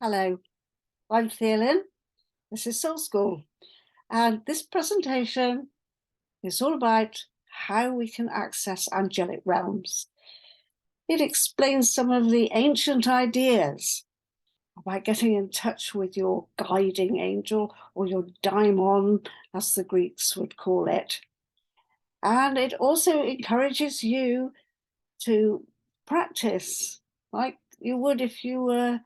Hello, I'm Theolin. This is Soul School. And this presentation is all about how we can access angelic realms. It explains some of the ancient ideas about getting in touch with your guiding angel, or your daimon, as the Greeks would call it. And it also encourages you to practice like you would if you were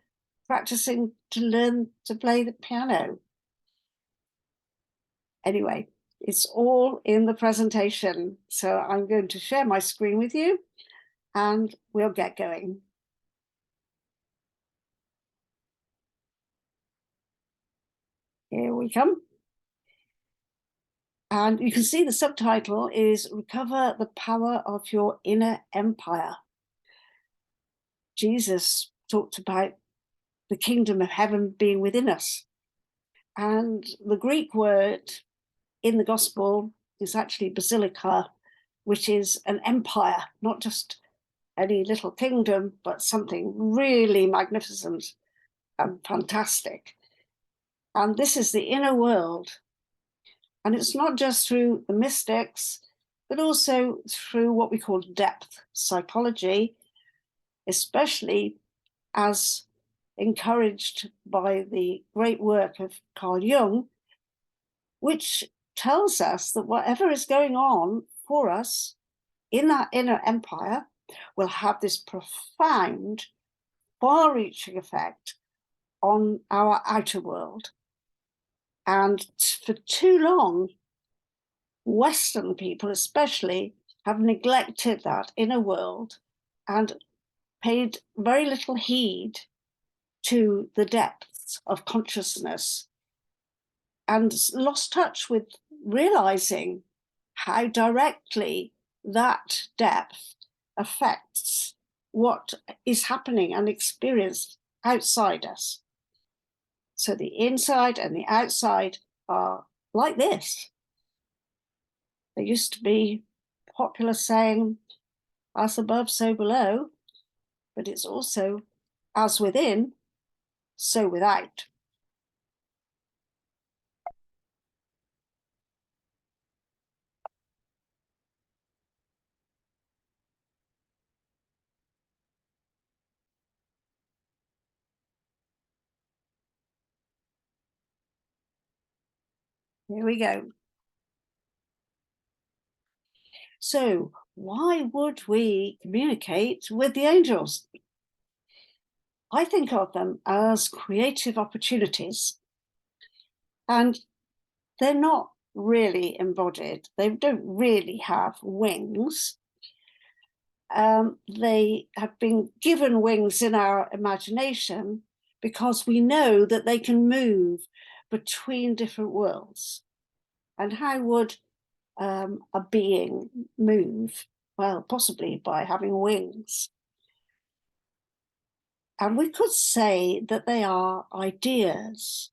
practicing to learn to play the piano. Anyway, it's all in the presentation. So I'm going to share my screen with you and we'll get going. Here we come. And you can see the subtitle is Recover the Power of Your Inner Empire. Jesus talked about the kingdom of heaven being within us. And the Greek word in the gospel is actually basilica, which is an empire, not just any little kingdom, but something really magnificent and fantastic. And this is the inner world. And it's not just through the mystics, but also through what we call depth psychology, especially as encouraged by the great work of Carl Jung, which tells us that whatever is going on for us in that inner empire will have this profound, far-reaching effect on our outer world. And for too long, Western people especially have neglected that inner world and paid very little heed to the depths of consciousness and lost touch with realizing how directly that depth affects what is happening and experienced outside us. So the inside and the outside are like this. There used to be a popular saying, as above, so below, but it's also as within, so without. Here we go. So why would we communicate with the angels? I think of them as creative opportunities, and they're not really embodied. They don't really have wings. They have been given wings in our imagination because we know that they can move between different worlds. And how would a being move? Well, possibly by having wings. And we could say that they are ideas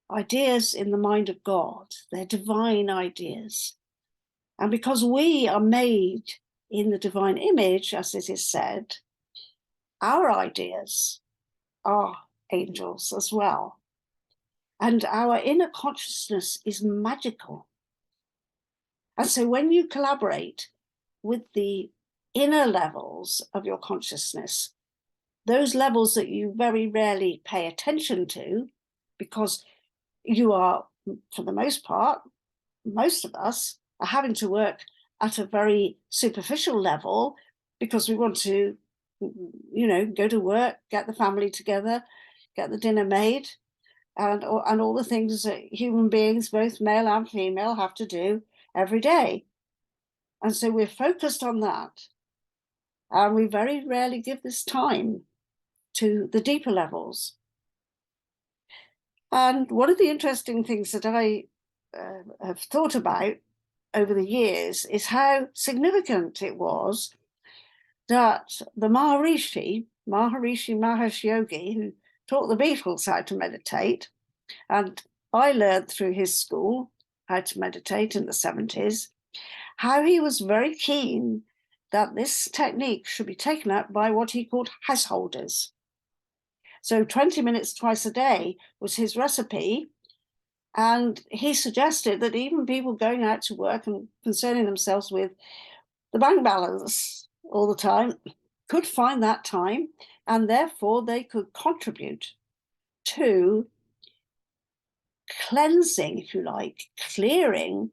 in the mind of God. They're divine ideas. And because we are made in the divine image, as it is said, our ideas are angels as well. And our inner consciousness is magical. And so when you collaborate with the inner levels of your consciousness, those levels that you very rarely pay attention to, because you are, for the most part, most of us are having to work at a very superficial level because we want to, go to work, get the family together, get the dinner made, and all the things that human beings, both male and female, have to do every day. And so we're focused on that. And we very rarely give this time to the deeper levels. And one of the interesting things that I have thought about over the years is how significant it was that the Maharishi Mahesh Yogi, who taught the Beatles how to meditate, and I learned through his school how to meditate in the 70s, how he was very keen that this technique should be taken up by what he called householders. So 20 minutes twice a day was his recipe. And he suggested that even people going out to work and concerning themselves with the bank balance all the time could find that time, and therefore they could contribute to cleansing, if you like, clearing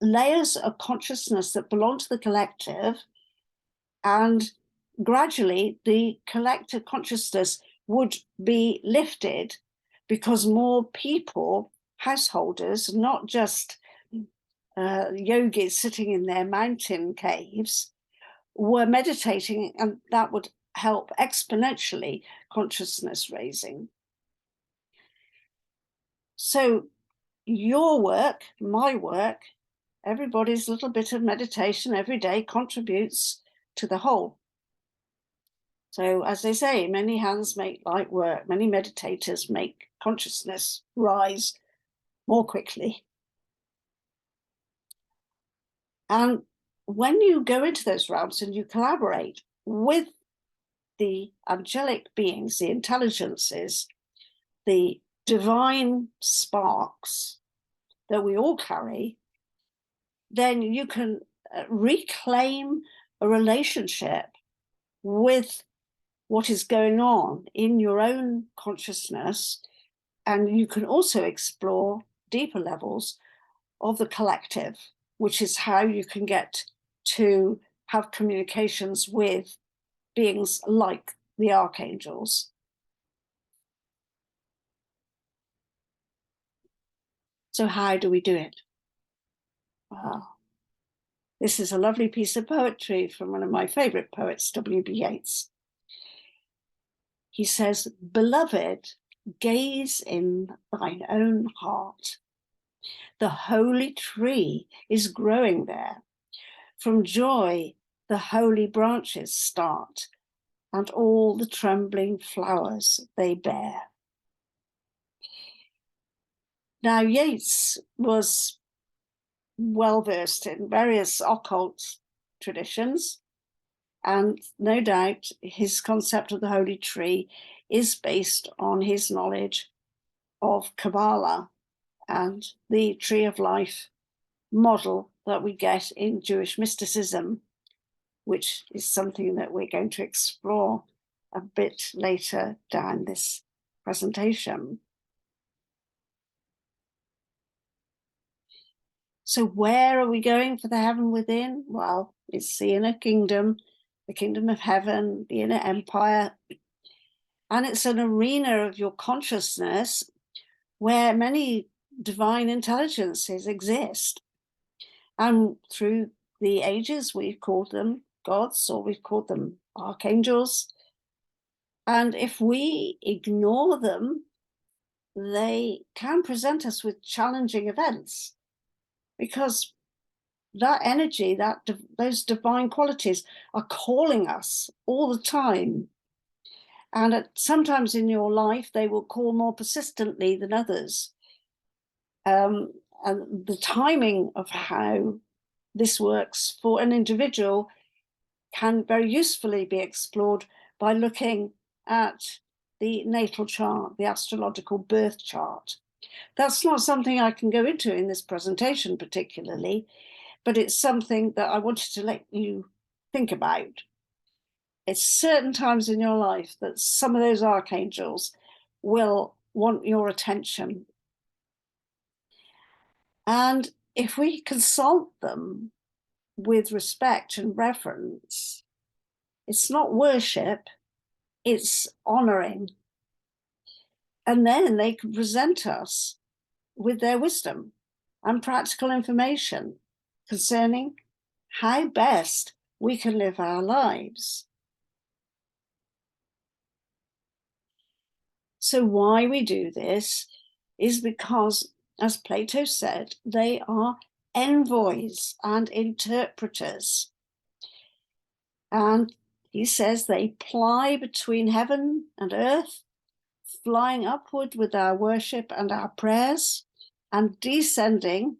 layers of consciousness that belong to the collective. And gradually the collective consciousness would be lifted because more people, householders, not just yogis sitting in their mountain caves, were meditating, and that would help exponentially consciousness raising. So your work, my work, everybody's little bit of meditation every day contributes to the whole. So as they say, many hands make light work, many meditators make consciousness rise more quickly. And when you go into those realms and you collaborate with the angelic beings, the intelligences, the divine sparks that we all carry, then you can reclaim a relationship with what is going on in your own consciousness. And you can also explore deeper levels of the collective, which is how you can get to have communications with beings like the archangels. So how do we do it? Well, this is a lovely piece of poetry from one of my favorite poets, W.B. Yeats. He says, "Beloved, gaze in thine own heart. The holy tree is growing there. From joy, the holy branches start, and all the trembling flowers they bear." Now, Yeats was well versed in various occult traditions, and no doubt his concept of the holy tree is based on his knowledge of Kabbalah and the tree of life model that we get in Jewish mysticism, which is something that we're going to explore a bit later down this presentation. So where are we going for the heaven within? Well, it's the inner kingdom, the kingdom of heaven, the inner empire. And it's an arena of your consciousness where many divine intelligences exist. And through the ages, we've called them gods, or we've called them archangels. And if we ignore them, they can present us with challenging events, because that energy, those divine qualities are calling us all the time. And sometimes in your life, they will call more persistently than others. And the timing of how this works for an individual can very usefully be explored by looking at the natal chart, the astrological birth chart. That's not something I can go into in this presentation particularly, but it's something that I wanted to let you think about. It's certain times in your life that some of those archangels will want your attention. And if we consult them with respect and reverence, it's not worship, it's honoring. And then they can present us with their wisdom and practical information concerning how best we can live our lives. So why we do this is because, as Plato said, they are envoys and interpreters. And he says they ply between heaven and earth, flying upward with our worship and our prayers, and descending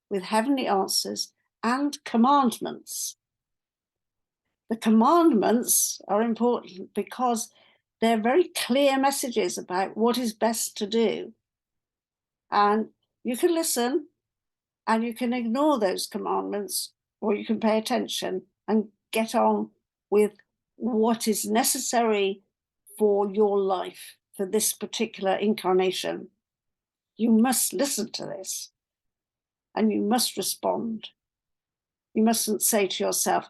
with heavenly answers and commandments. The commandments are important because they're very clear messages about what is best to do. And you can listen and you can ignore those commandments, or you can pay attention and get on with what is necessary for your life, for this particular incarnation. You must listen to this and you must respond. You mustn't say to yourself,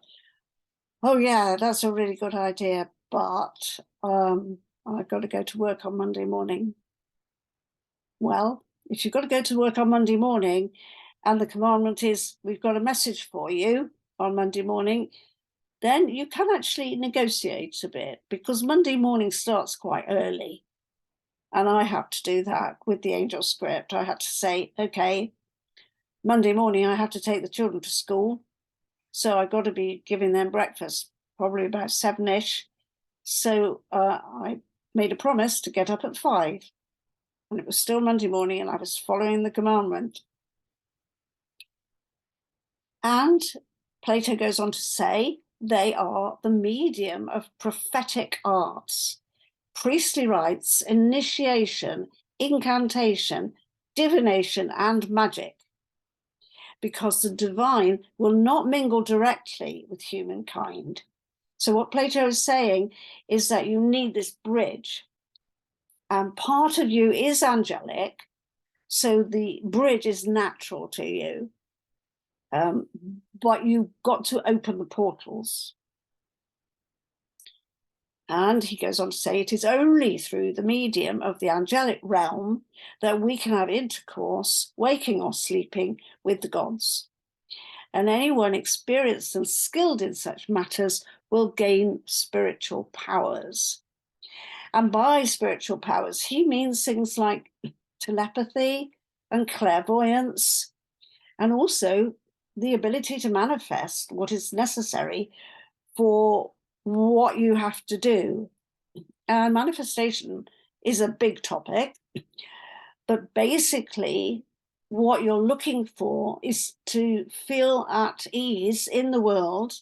oh yeah, that's a really good idea, but I've got to go to work on Monday morning. Well, if you've got to go to work on Monday morning and the commandment is, we've got a message for you on Monday morning, then you can actually negotiate a bit, because Monday morning starts quite early. And I had to do that with the angel script. I had to say, okay, Monday morning I have to take the children to school. So I've got to be giving them breakfast, probably about 7ish. So I made a promise to get up at 5. And it was still Monday morning and I was following the commandment. And Plato goes on to say they are the medium of prophetic arts, priestly rites, initiation, incantation, divination, and magic, because the divine will not mingle directly with humankind. So what Plato is saying is that you need this bridge, and part of you is angelic, so the bridge is natural to you, but you've got to open the portals. And he goes on to say, it is only through the medium of the angelic realm that we can have intercourse, waking or sleeping, with the gods. And anyone experienced and skilled in such matters will gain spiritual powers. And by spiritual powers, he means things like telepathy and clairvoyance, and also the ability to manifest what is necessary for what you have to do. And manifestation is a big topic, but basically what you're looking for is to feel at ease in the world,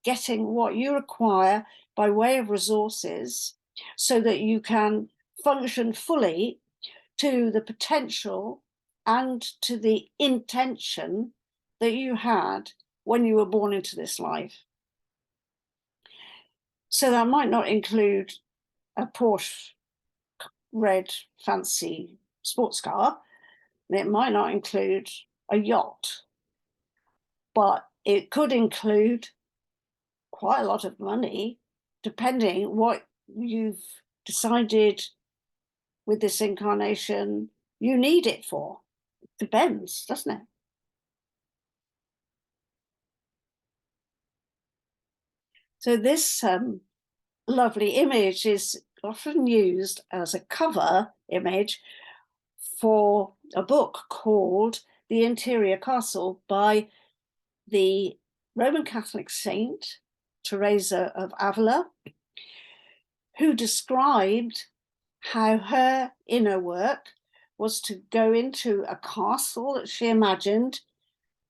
getting what you require by way of resources, so that you can function fully to the potential and to the intention that you had when you were born into this life. So that might not include a Porsche red fancy sports car. It might not include a yacht, but it could include quite a lot of money, depending what you've decided with this incarnation you need it for. Depends, doesn't it? So this lovely image is often used as a cover image for a book called The Interior Castle by the Roman Catholic saint Teresa of Avila, who described how her inner work was to go into a castle that she imagined,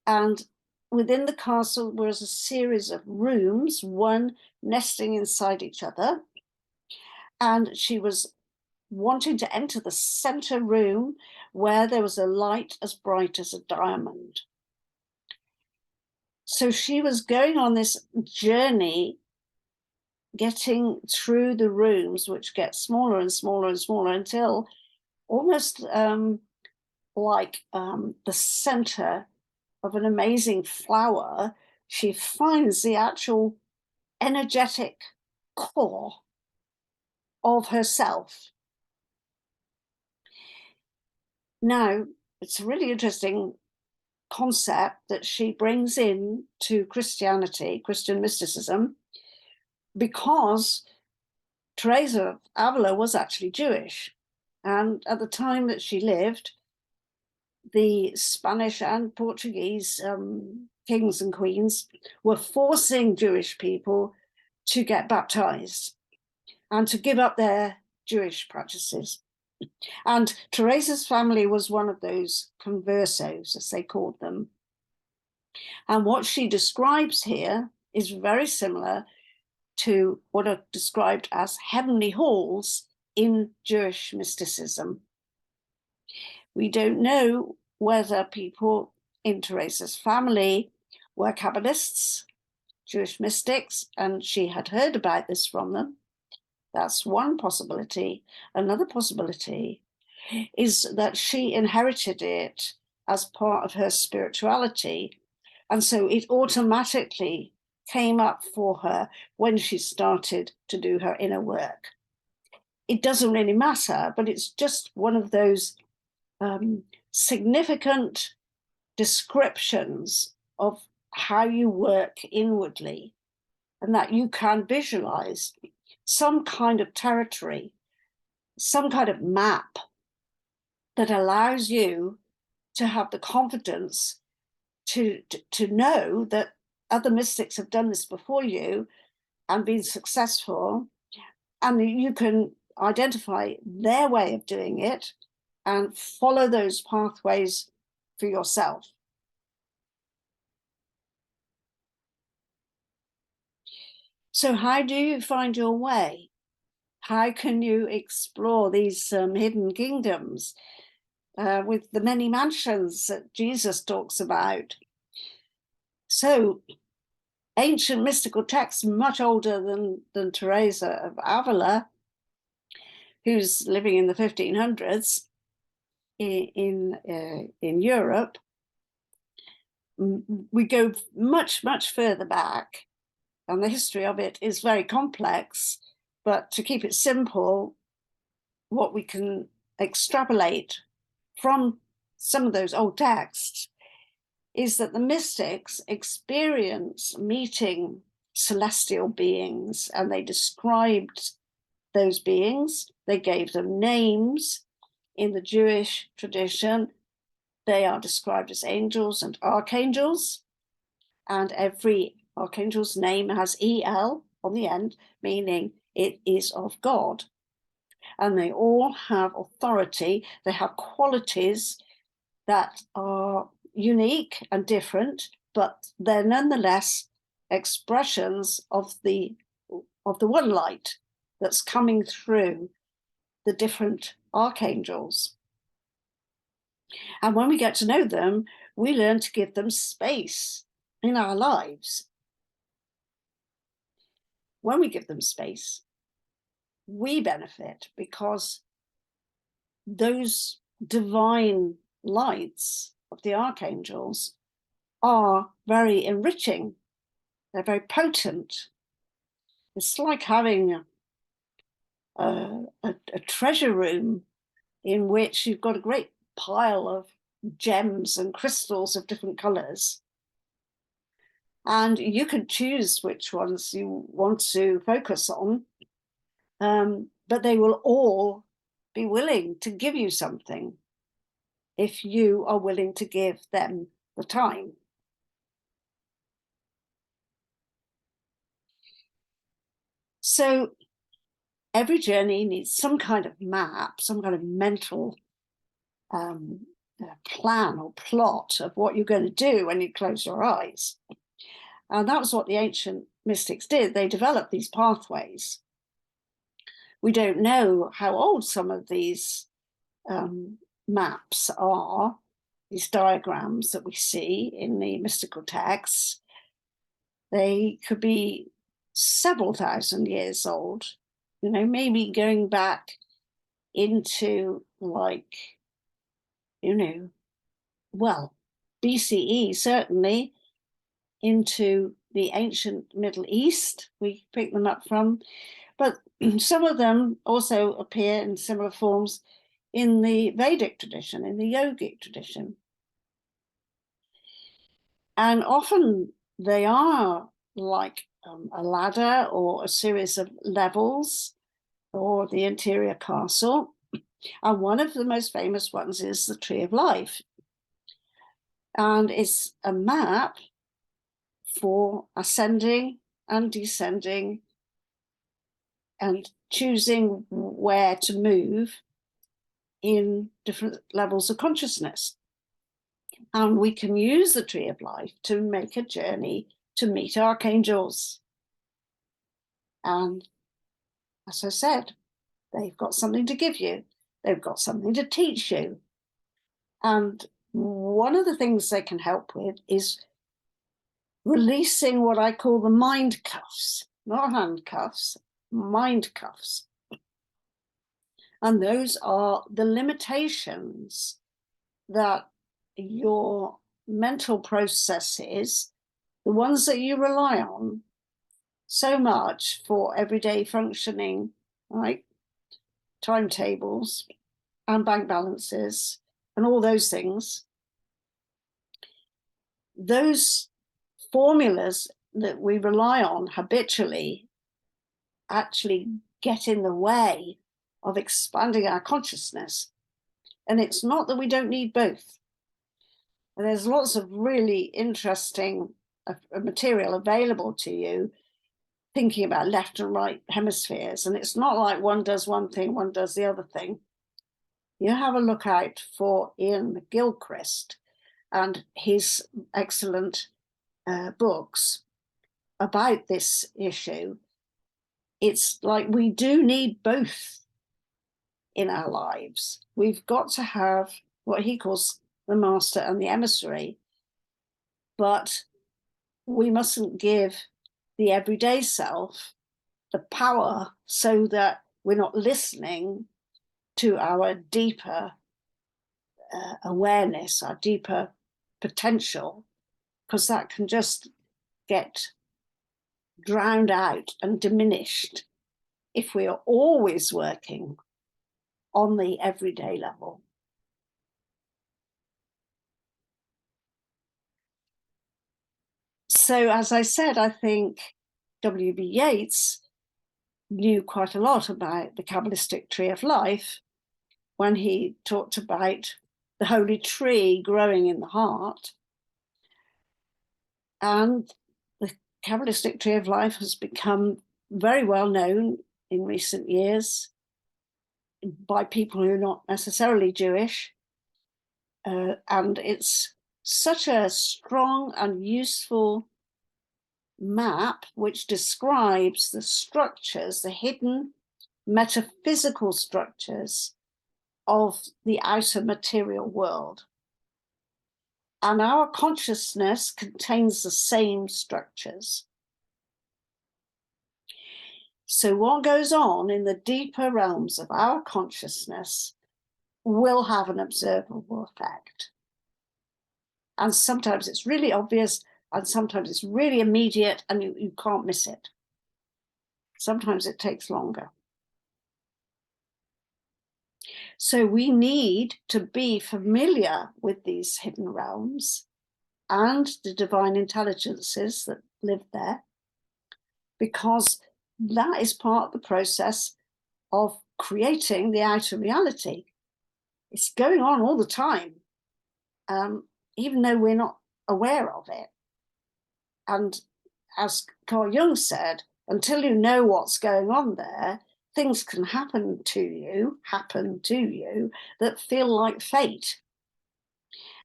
and within the castle was a series of rooms, one nesting inside each other, and she was wanting to enter the center room where there was a light as bright as a diamond. So she was going on this journey, getting through the rooms, which get smaller and smaller and smaller, until almost like the center of an amazing flower, she finds the actual energetic core of herself. Now, it's a really interesting concept that she brings in to Christianity, Christian mysticism, because Teresa of Avila was actually Jewish. And at the time that she lived, the Spanish and Portuguese kings and queens were forcing Jewish people to get baptized and to give up their Jewish practices. And Teresa's family was one of those conversos, as they called them. And what she describes here is very similar to what are described as heavenly halls in Jewish mysticism. We don't know whether people in Teresa's family were Kabbalists, Jewish mystics, and she had heard about this from them. That's one possibility. Another possibility is that she inherited it as part of her spirituality, and so it automatically came up for her when she started to do her inner work. It doesn't really matter, but it's just one of those significant descriptions of how you work inwardly, and that you can visualize some kind of territory, some kind of map that allows you to have the confidence to know that other mystics have done this before you and been successful, and you can identify their way of doing it and follow those pathways for yourself. So how do you find your way? How can you explore these hidden kingdoms with the many mansions that Jesus talks about? So ancient mystical texts, much older than Teresa of Avila, who's living in the 1500s in Europe. We go much, much further back, and the history of it is very complex, but to keep it simple, what we can extrapolate from some of those old texts is that the mystics experience meeting celestial beings, and they described those beings. They gave them names. In the Jewish tradition, they are described as angels and archangels, and every archangel's name has EL on the end, meaning it is of God. And they all have authority. They have qualities that are unique and different, but they're nonetheless expressions of the one light that's coming through the different archangels. And when we get to know them, we learn to give them space in our lives. When we give them space, we benefit because those divine lights of the archangels are very enriching. They're very potent. It's like having a treasure room in which you've got a great pile of gems and crystals of different colors. And you can choose which ones you want to focus on, but they will all be willing to give you something if you are willing to give them the time. So every journey needs some kind of map, some kind of mental plan or plot of what you're going to do when you close your eyes. And that was what the ancient mystics did. They developed these pathways. We don't know how old some of these maps are, these diagrams that we see in the mystical texts. They could be several thousand years old, you know, maybe going back into like, you know, well, BCE certainly, into the ancient Middle East, we pick them up from, but some of them also appear in similar forms in the Vedic tradition, in the yogic tradition. And often they are like a ladder or a series of levels or the interior castle. And one of the most famous ones is the Tree of Life. And it's a map for ascending and descending and choosing where to move in different levels of consciousness. And we can use the Tree of Life to make a journey to meet archangels. And as I said, they've got something to give you. They've got something to teach you. And one of the things they can help with is releasing what I call the mind cuffs, not handcuffs, mind cuffs. And those are the limitations that your mental processes, the ones that you rely on so much for everyday functioning, like timetables and bank balances and all those things, those formulas that we rely on habitually actually get in the way of expanding our consciousness. And it's not that we don't need both. And there's lots of really interesting material available to you thinking about left and right hemispheres. And it's not like one does one thing, one does the other thing. You have a look out for Ian McGilchrist and his excellent books about this issue. It's like we do need both in our lives. We've got to have what he calls the master and the emissary, but we mustn't give the everyday self the power so that we're not listening to our deeper awareness, our deeper potential, because that can just get drowned out and diminished if we are always working on the everyday level. So, as I said, I think W.B. Yeats knew quite a lot about the Kabbalistic tree of life when he talked about the holy tree growing in the heart. And the Kabbalistic tree of life has become very well known in recent years by people who are not necessarily Jewish. And it's such a strong and useful map which describes the structures, the hidden metaphysical structures of the outer material world. And our consciousness contains the same structures. So what goes on in the deeper realms of our consciousness will have an observable effect. And sometimes it's really obvious, and sometimes it's really immediate, and you can't miss it. Sometimes it takes longer. So we need to be familiar with these hidden realms and the divine intelligences that live there, because that is part of the process of creating the outer reality. It's going on all the time, even though we're not aware of it. And as Carl Jung said, until you know what's going on there, things can happen to you that feel like fate.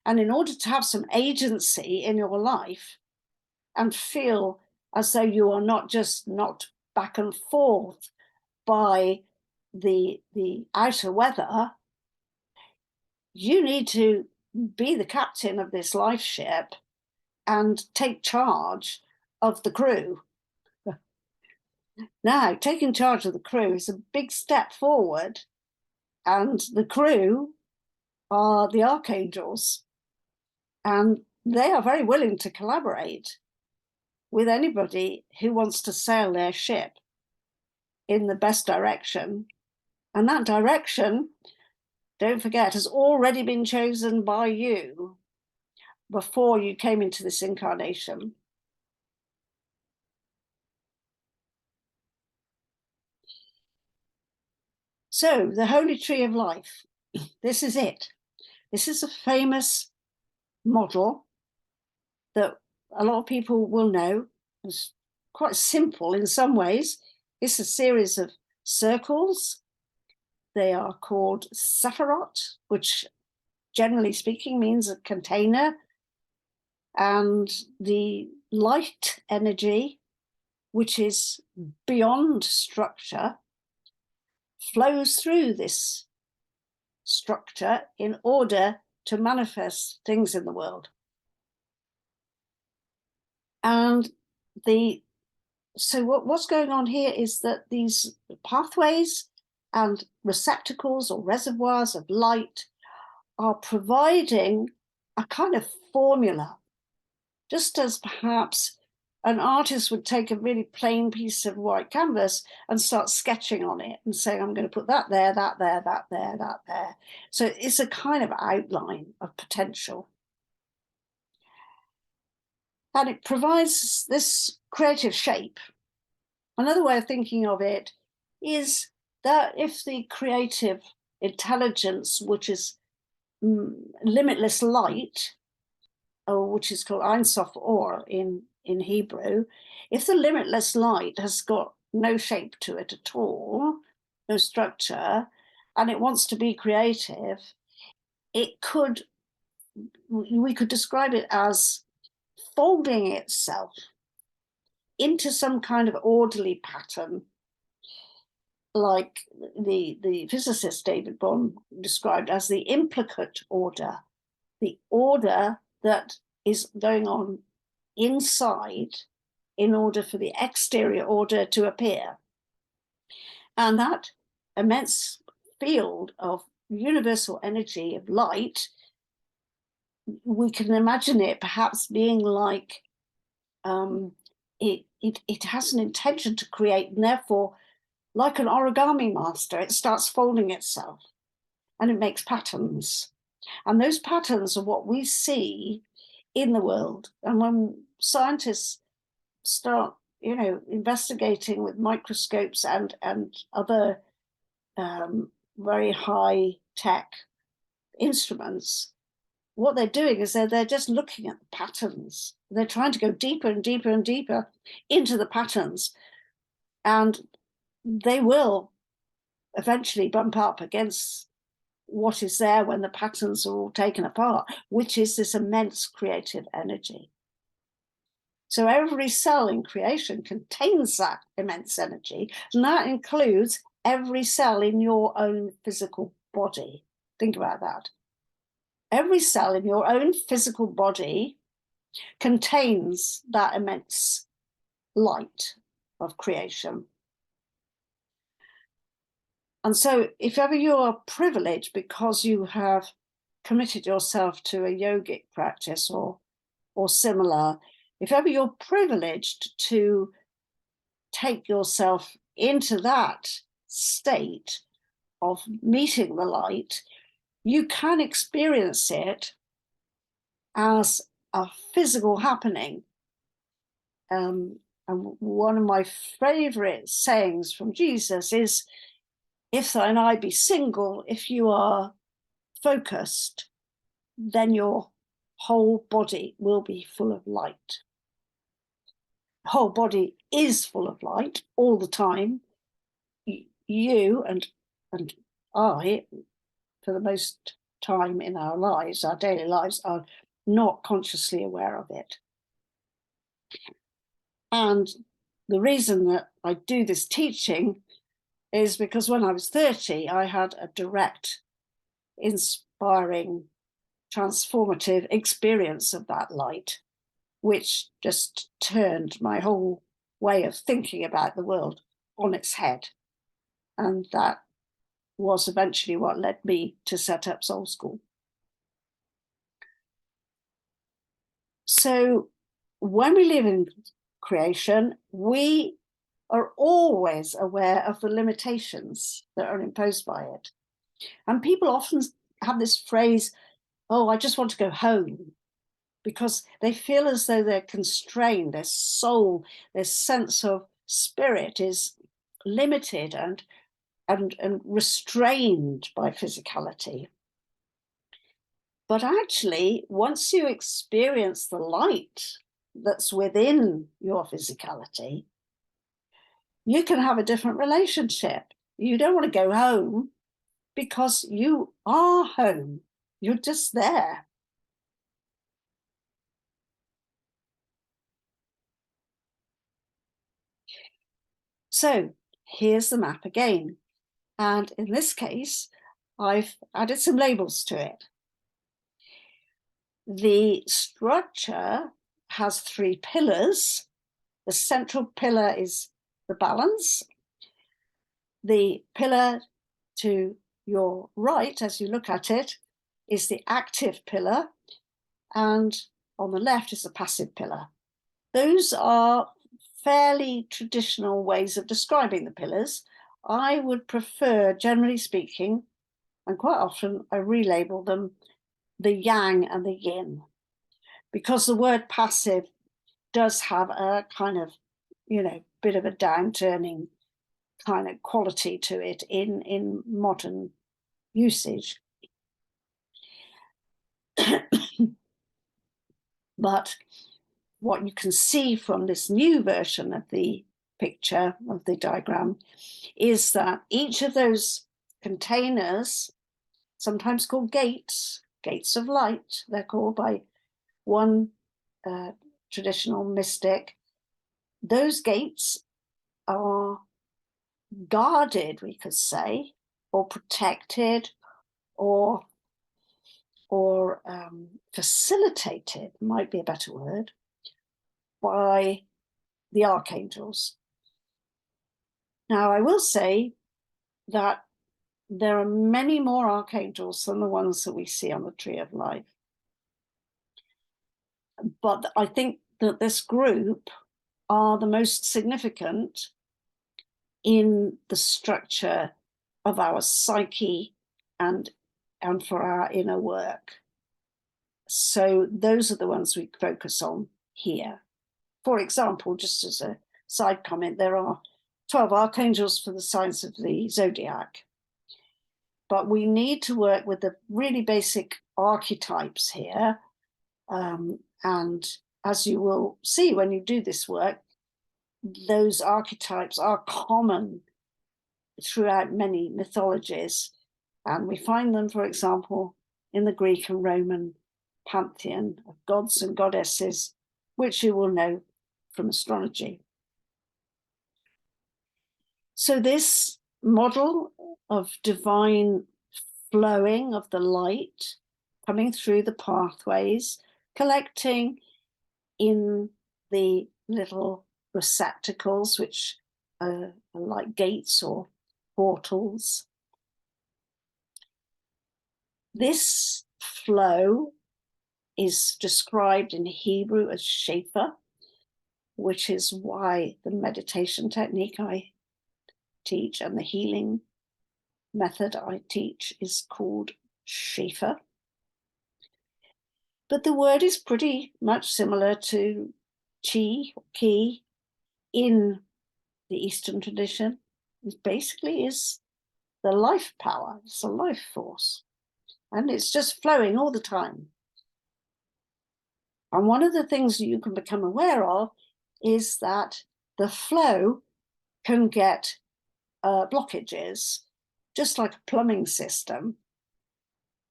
And in order to have some agency in your life and feel as though you are not just knocked back and forth by the outer weather, you need to be the captain of this life ship and take charge of the crew. Now, taking charge of the crew is a big step forward, and the crew are the archangels, and they are very willing to collaborate with anybody who wants to sail their ship in the best direction. And that direction, don't forget, has already been chosen by you before you came into this incarnation. So, the Holy Tree of Life, this is it. This is a famous model that a lot of people will know. It's quite simple in some ways. It's a series of circles. They are called sephirot, which generally speaking means a container. And the light energy which is beyond structure, flows through this structure in order to manifest things in the world. And so what's going on here is that these pathways and receptacles or reservoirs of light are providing a kind of formula, just as perhaps an artist would take a really plain piece of white canvas and start sketching on it and saying, I'm going to put that there, that there, that there, that there. So it's a kind of outline of potential. And it provides this creative shape. Another way of thinking of it is that if the creative intelligence, which is limitless light, or which is called Ein Sof Or in Hebrew, if the limitless light has got no shape to it at all, no structure, and it wants to be creative, we could describe it as folding itself into some kind of orderly pattern, like the physicist David Bohm described as the implicate order, the order that is going on inside in order for the exterior order to appear. And that immense field of universal energy of light, we can imagine it perhaps being like it has an intention to create, and therefore, like an origami master, it starts folding itself and it makes patterns. And those patterns are what we see in the world. And when scientists start, investigating with microscopes and other very high tech instruments, what they're doing is they're just looking at the patterns. They're trying to go deeper and deeper and deeper into the patterns. And they will eventually bump up against what is there when the patterns are all taken apart, which is this immense creative energy. So every cell in creation contains that immense energy, and that includes every cell in your own physical body. Think about that. Every cell in your own physical body contains that immense light of creation. And so if ever you are privileged because you have committed yourself to a yogic practice or similar, if ever you're privileged to take yourself into that state of meeting the light, you can experience it as a physical happening. And one of my favorite sayings from Jesus is, if thine eye be single, if you are focused, then your whole body will be full of light. The whole body is full of light all the time. You and I, for the most time in our lives, our daily lives, are not consciously aware of it. And the reason that I do this teaching is because when I was 30, I had a direct, inspiring, transformative experience of that light, which just turned my whole way of thinking about the world on its head. And that was eventually what led me to set up Soul School. So when we live in creation, we are always aware of the limitations that are imposed by it. And people often have this phrase, oh, I just want to go home, because they feel as though they're constrained, their soul, their sense of spirit is limited and restrained by physicality. But actually, once you experience the light that's within your physicality, you can have a different relationship. You don't want to go home because you are home. You're just there. So here's the map again. And in this case, I've added some labels to it. The structure has 3 pillars. The central pillar is the balance. The pillar to your right, as you look at it, is the active pillar, and on the left is the passive pillar. Those are fairly traditional ways of describing the pillars. I would prefer, generally speaking, and quite often I relabel them, the yang and the yin, because the word passive does have a kind of, bit of a downturning kind of quality to it in modern usage. But what you can see from this new version of the picture, of the diagram, is that each of those containers, sometimes called gates of light, they're called by one traditional mystic, those gates are guarded, we could say, or protected, or facilitated, might be a better word, by the archangels. Now, I will say that there are many more archangels than the ones that we see on the Tree of Life. But I think that this group are the most significant in the structure of our psyche and for our inner work. So those are the ones we focus on here. For example, just as a side comment, there are 12 archangels for the signs of the zodiac. But we need to work with the really basic archetypes here. And as you will see when you do this work, those archetypes are common throughout many mythologies. And we find them, for example, in the Greek and Roman pantheon of gods and goddesses, which you will know from astrology. So this model of divine flowing of the light coming through the pathways, collecting in the little receptacles, which are like gates or portals. This flow is described in Hebrew as Shefa, which is why the meditation technique I teach and the healing method I teach is called Shefa. But the word is pretty much similar to Chi or Ki in the Eastern tradition. It basically is the life power, it's a life force, and it's just flowing all the time. And one of the things that you can become aware of is that the flow can get blockages, just like a plumbing system.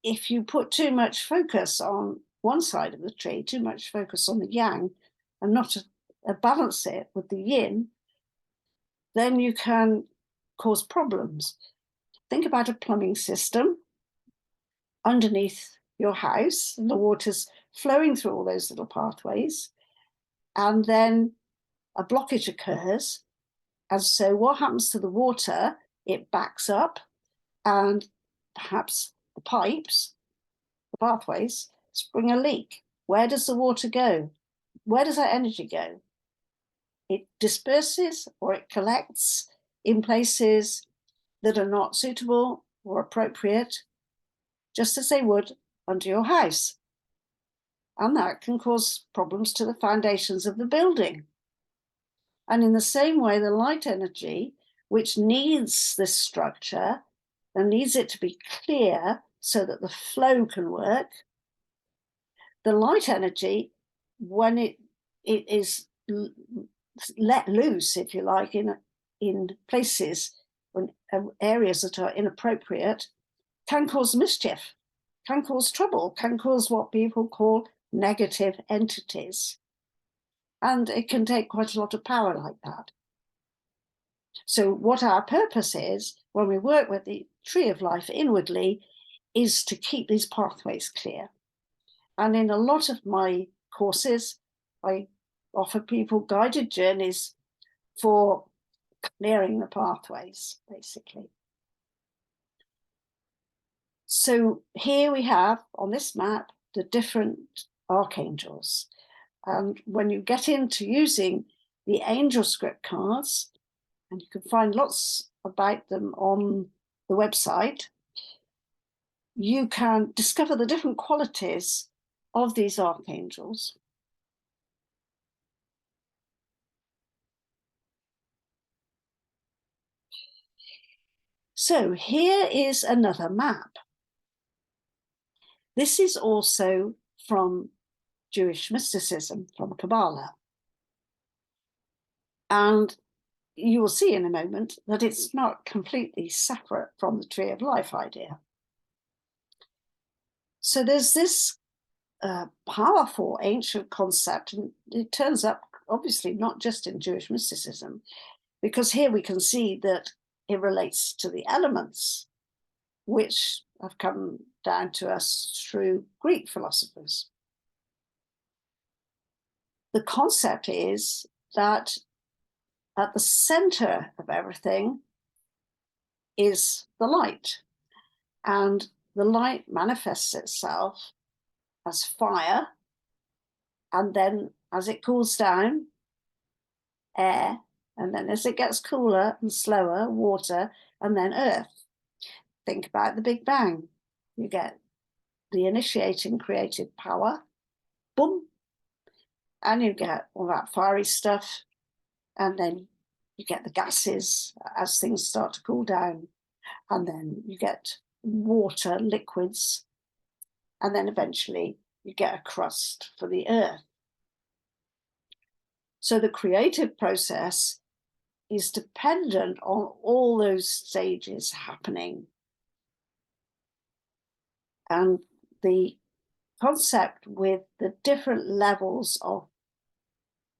If you put too much focus on one side of the tree, too much focus on the yang, and not balance it with the yin, then you can cause problems. Think about a plumbing system underneath your house, and the water's flowing through all those little pathways, and then a blockage occurs. And so what happens to the water? It backs up, and perhaps the pipes, the pathways, spring a leak. Where does the water go? Where does that energy go? It disperses or it collects in places that are not suitable or appropriate, just as they would under your house. And that can cause problems to the foundations of the building. And in the same way, the light energy, which needs this structure and needs it to be clear so that the flow can work, the light energy, when it is let loose, if you like, in places, in areas that are inappropriate, can cause mischief, can cause trouble, can cause what people call negative entities. And it can take quite a lot of power like that. So what our purpose is when we work with the tree of life inwardly is to keep these pathways clear. And in a lot of my courses, I offer people guided journeys for clearing the pathways, basically. So here we have on this map the different archangels. And when you get into using the angel script cards, and you can find lots about them on the website, you can discover the different qualities of these archangels. So here is another map. This is also from Jewish mysticism, from Kabbalah. And you will see in a moment that it's not completely separate from the tree of life idea. So there's this powerful ancient concept, and it turns up obviously not just in Jewish mysticism, because here we can see that it relates to the elements, which have come down to us through Greek philosophers. The concept is that at the center of everything is the light, and the light manifests itself as fire, and then as it cools down, air, and then as it gets cooler and slower, water, and then earth. Think about the Big Bang. You get the initiating creative power, boom, and you get all that fiery stuff, and then you get the gases as things start to cool down, and then you get water, liquids, and then eventually you get a crust for the earth. So the creative process is dependent on all those stages happening. And the concept with the different levels of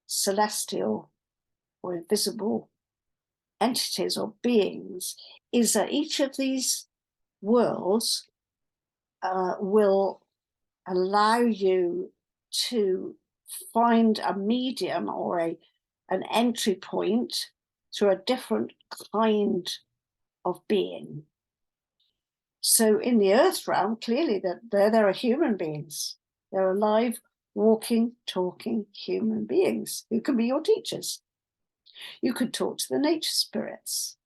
celestial or invisible entities or beings is that each of these worlds will allow you to find a medium or an entry point through a different kind of being. So in the earth realm, clearly there are human beings. They're alive, walking, talking human beings who can be your teachers. You could talk to the nature spirits.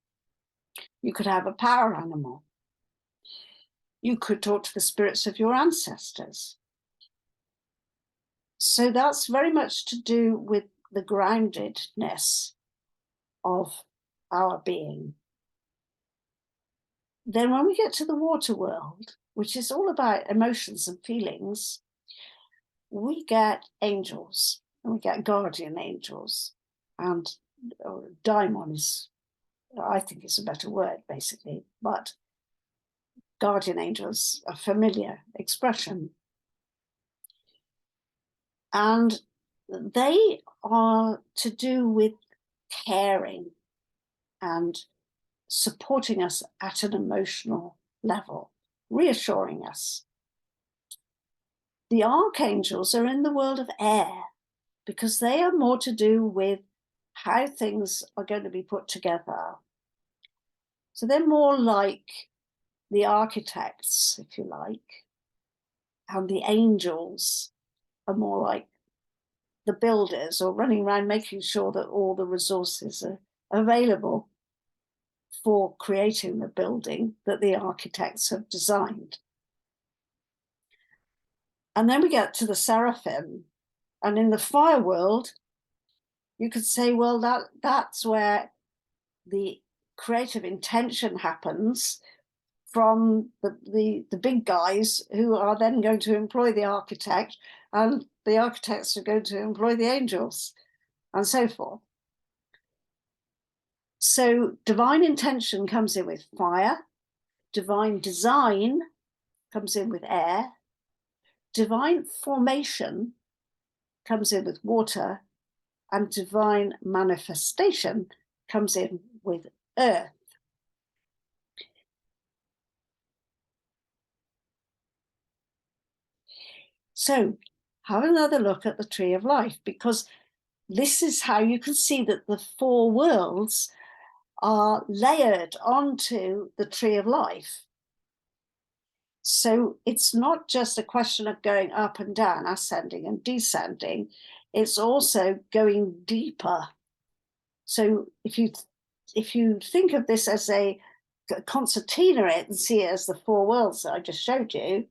You could have a power animal. You could talk to the spirits of your ancestors. So that's very much to do with the groundedness of our being. Then when we get to the water world, which is all about emotions and feelings, we get angels, and we get guardian angels, and daimons, I think is a better word, basically, but guardian angels, a familiar expression. And they are to do with caring and supporting us at an emotional level, reassuring us. The archangels are in the world of air because they are more to do with how things are going to be put together. So they're more like the architects, if you like, and the angels are more like the builders, or running around making sure that all the resources are available for creating the building that the architects have designed. And then we get to the seraphim, and in the fire world, you could say, well, that's where the creative intention happens from the big guys who are then going to employ the architect, and the architects are going to employ the angels, and so forth. So divine intention comes in with fire, divine design comes in with air, divine formation comes in with water, and divine manifestation comes in with earth. So have another look at the tree of life, because this is how you can see that the four worlds are layered onto the tree of life. So it's not just a question of going up and down, ascending and descending, it's also going deeper. So if you think of this as a concertina and see it as the four worlds that I just showed you,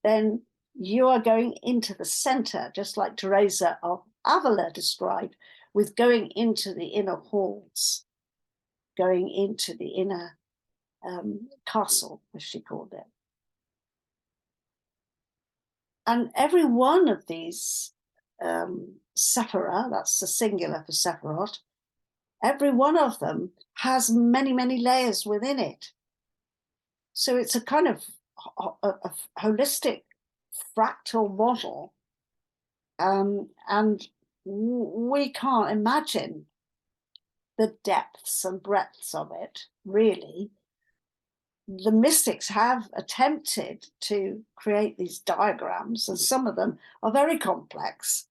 then you are going into the center, just like Teresa of Avila described, with going into the inner halls, going into the inner castle, as she called it. And every one of these sephira, that's the singular for sephirot, every one of them has many, many layers within it. So it's a kind of a holistic fractal model. And we can't imagine the depths and breadths of it, really. The mystics have attempted to create these diagrams, and some of them are very complex.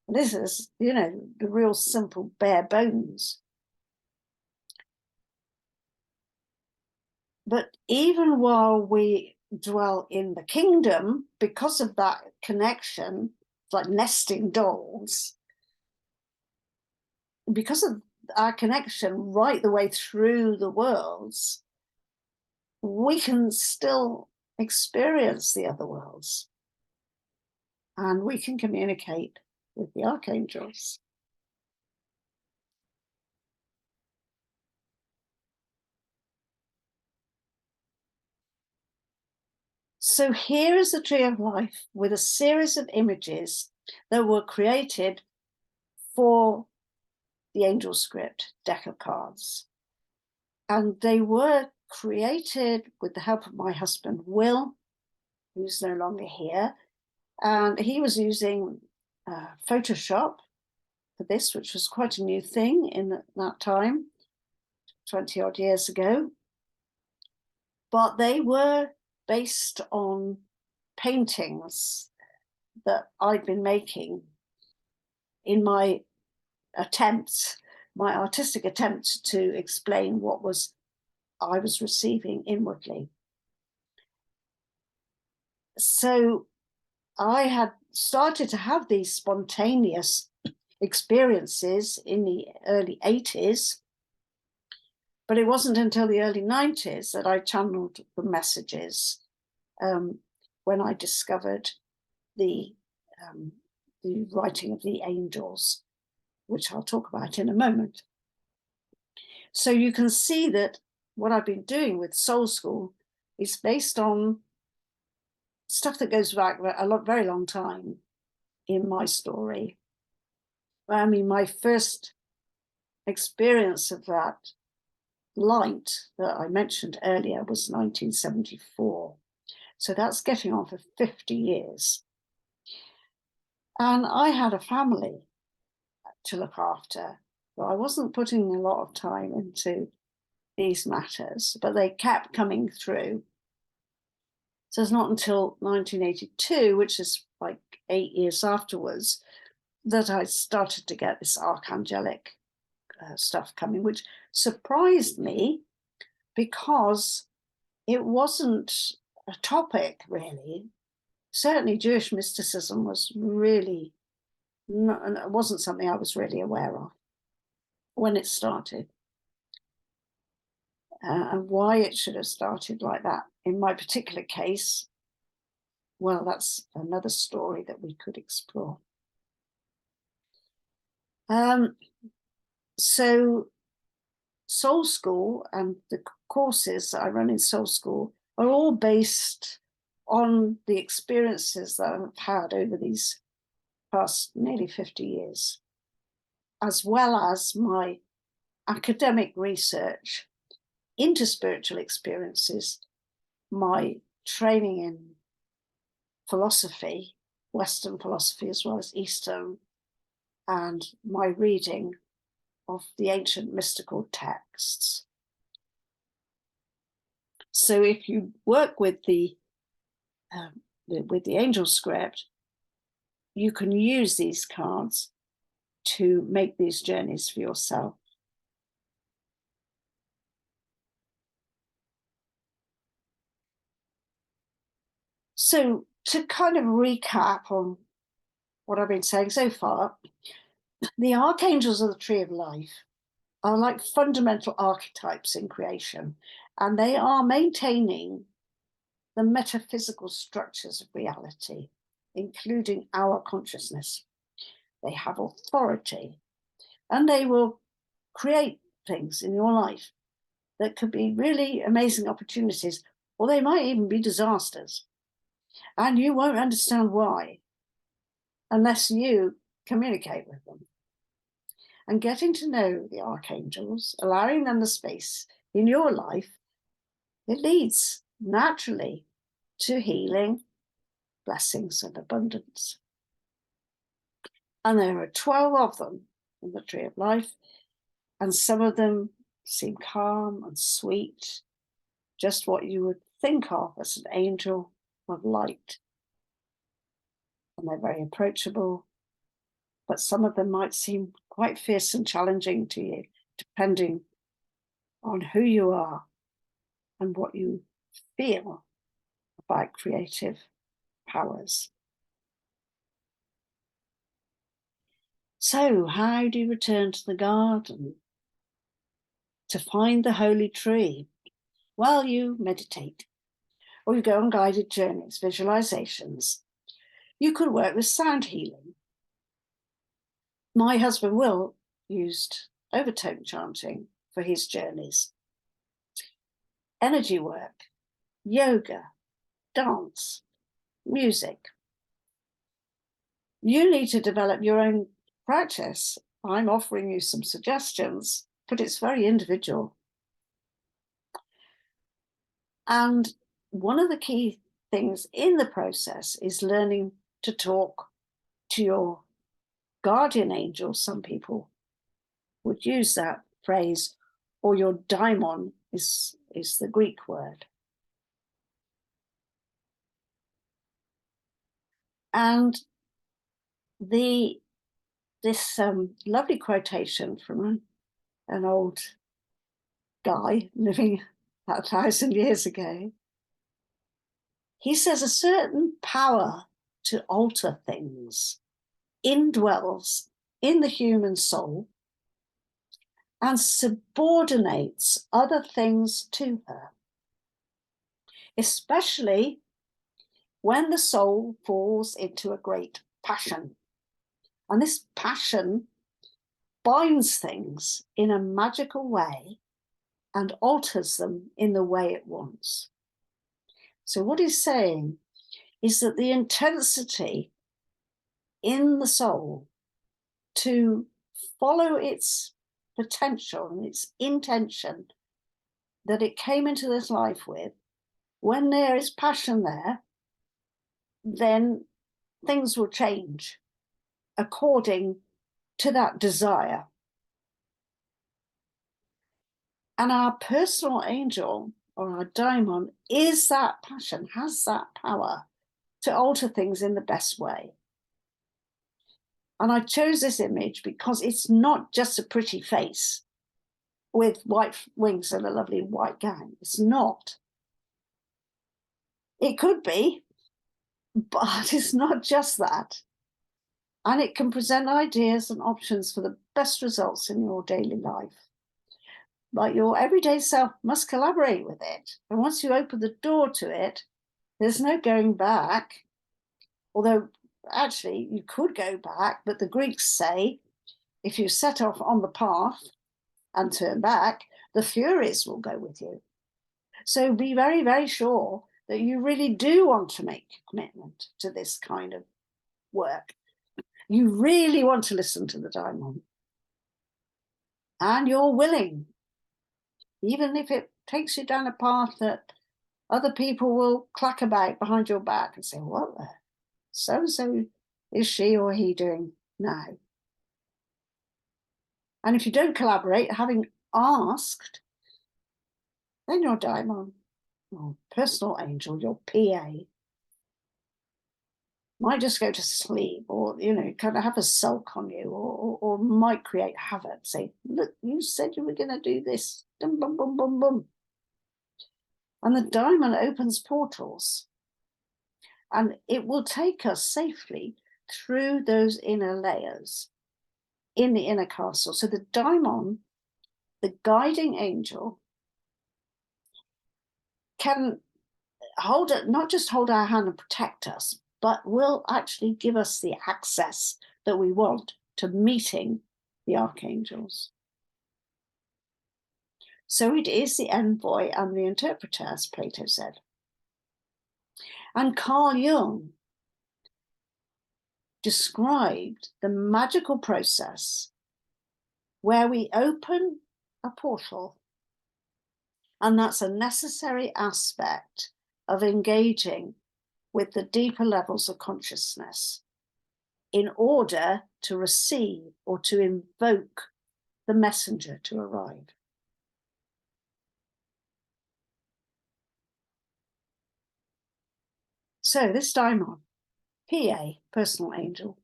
This is, the real simple bare bones. But even while we dwell in the kingdom, because of that connection, it's like nesting dolls, because of our connection right the way through the worlds, we can still experience the other worlds, and we can communicate with the archangels. So here is the tree of life with a series of images that were created for the angel script deck of cards. And they were created with the help of my husband, Will, who's no longer here. And he was using Photoshop for this, which was quite a new thing in that time, 20 odd years ago. But they were based on paintings that I'd been making in my artistic attempts to explain what I was receiving inwardly. So I had started to have these spontaneous experiences in the early 80s, but it wasn't until the early 90s that I channeled the messages, when I discovered the writing of the angels, which I'll talk about in a moment. So you can see that what I've been doing with Soul School is based on stuff that goes back very long time in my story. I mean, my first experience of that light that I mentioned earlier was 1974. So that's getting on for 50 years. And I had a family to look after, but I wasn't putting a lot of time into these matters, but they kept coming through. So it's not until 1982, which is like 8 years afterwards, that I started to get this archangelic stuff coming, which surprised me because it wasn't a topic, really. Certainly Jewish mysticism was really not, and it wasn't something I was really aware of when it started. And why it should have started like that in my particular case, well, that's another story that we could explore. So Soul School and the courses that I run in Soul School are all based on the experiences that I've had over these past nearly 50 years, as well as my academic research into spiritual experiences, my training in philosophy, Western philosophy as well as Eastern, and my reading of the ancient mystical texts. So if you work with the angel script, you can use these cards to make these journeys for yourself. So to kind of recap on what I've been saying so far, the archangels of the Tree of Life are like fundamental archetypes in creation, and they are maintaining the metaphysical structures of reality, including our consciousness. They have authority, and they will create things in your life that could be really amazing opportunities, or they might even be disasters. And you won't understand why unless you communicate with them. And getting to know the archangels, allowing them the space in your life, it leads naturally to healing, blessings, and abundance. And there are 12 of them in the Tree of Life, and some of them seem calm and sweet, just what you would think of as an angel of light. And they're very approachable, but some of them might seem quite fierce and challenging to you, depending on who you are and what you feel about creative powers. So, how do you return to the garden to find the holy tree? Well, you meditate, or you go on guided journeys, visualizations. You could work with sound healing. My husband Will used overtone chanting for his journeys. Energy work, yoga, dance, music. You need to develop your own practice. I'm offering you some suggestions, but it's very individual. And one of the key things in the process is learning to talk to your guardian angel. Some people would use that phrase, or your daimon is the Greek word. And this lovely quotation from an old guy living 1,000 years ago. He says, a certain power to alter things indwells in the human soul and subordinates other things to her, especially when the soul falls into a great passion. And this passion binds things in a magical way and alters them in the way it wants. So what he's saying is that the intensity in the soul to follow its potential and its intention that it came into this life with, when there is passion there, then things will change according to that desire. And our personal angel, or our daimon, is that passion, has that power to alter things in the best way. And I chose this image because it's not just a pretty face with white wings and a lovely white gown. It's not. It could be, but it's not just that. And it can present ideas and options for the best results in your daily life. But your everyday self must collaborate with it. And once you open the door to it, there's no going back. Although actually you could go back, but the Greeks say if you set off on the path and turn back, the Furies will go with you. So be very, very sure that you really do want to make a commitment to this kind of work. You really want to listen to the daimon. And you're willing, even if it takes you down a path that other people will clack about behind your back and say, what the so-and-so is she or he doing now? And if you don't collaborate, having asked, then your daimon, or personal angel, your PA, might just go to sleep, or kind of have a sulk on you, or might create havoc. Say, look, you said you were going to do this. Dum, bum, bum, bum, bum. And the daimon opens portals, and it will take us safely through those inner layers in the inner castle. So the daimon, the guiding angel, can hold it, not just hold our hand and protect us, but will actually give us the access that we want to meeting the archangels. So it is the envoy and the interpreter, as Plato said. And Carl Jung described the magical process where we open a portal, and that's a necessary aspect of engaging with the deeper levels of consciousness in order to receive or to invoke the messenger to arrive. So this daimon, PA, personal angel,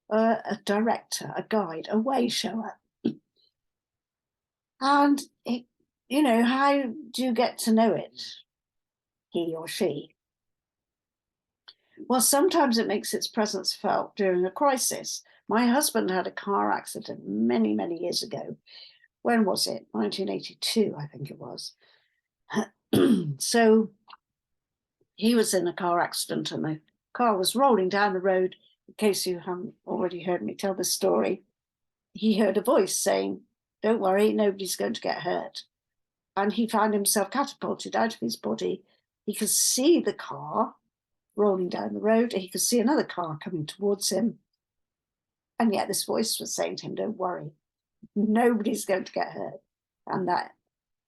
a director, a guide, a way shower. And it, how do you get to know it, he or she? Well, sometimes it makes its presence felt during a crisis. My husband had a car accident many, many years ago. When was it? 1982, I think it was. So he was in a car accident and the car was rolling down the road. In case you haven't already heard me tell this story, he heard a voice saying, "Don't worry, nobody's going to get hurt." And he found himself catapulted out of his body. He could see the car rolling down the road. He could see another car coming towards him. And yet this voice was saying to him, "Don't worry, nobody's going to get hurt." And that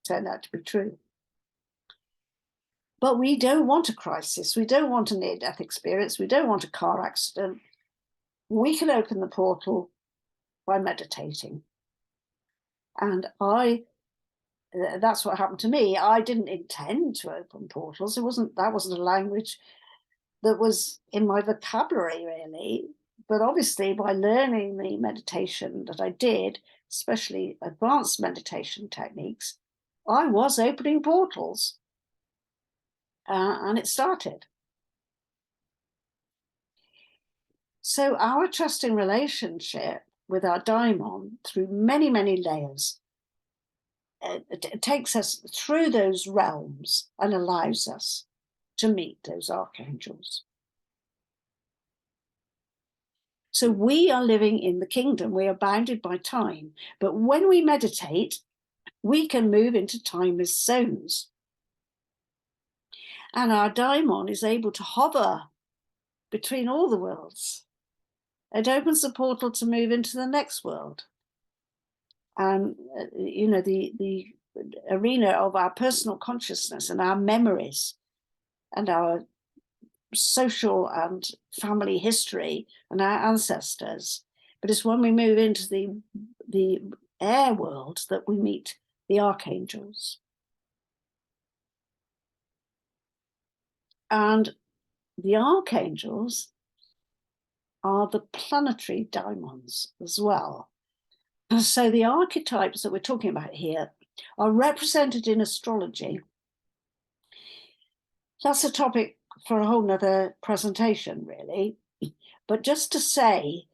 turned out to be true. But we don't want a crisis. We don't want a near-death experience. We don't want a car accident. We can open the portal by meditating. And that's what happened to me. I didn't intend to open portals. That wasn't a language that was in my vocabulary, really. But obviously, by learning the meditation that I did, especially advanced meditation techniques, I was opening portals. And it started. So our trusting relationship with our daimon through many, many layers, it takes us through those realms and allows us to meet those archangels. So we are living in the kingdom. We are bounded by time. But when we meditate, we can move into timeless zones. And our daimon is able to hover between all the worlds. It opens the portal to move into the next world. And, the arena of our personal consciousness and our memories and our social and family history and our ancestors. But it's when we move into the air world that we meet the archangels. And the archangels are the planetary daimons as well. So the archetypes that we're talking about here are represented in astrology. That's a topic for a whole nother presentation, really. But just to say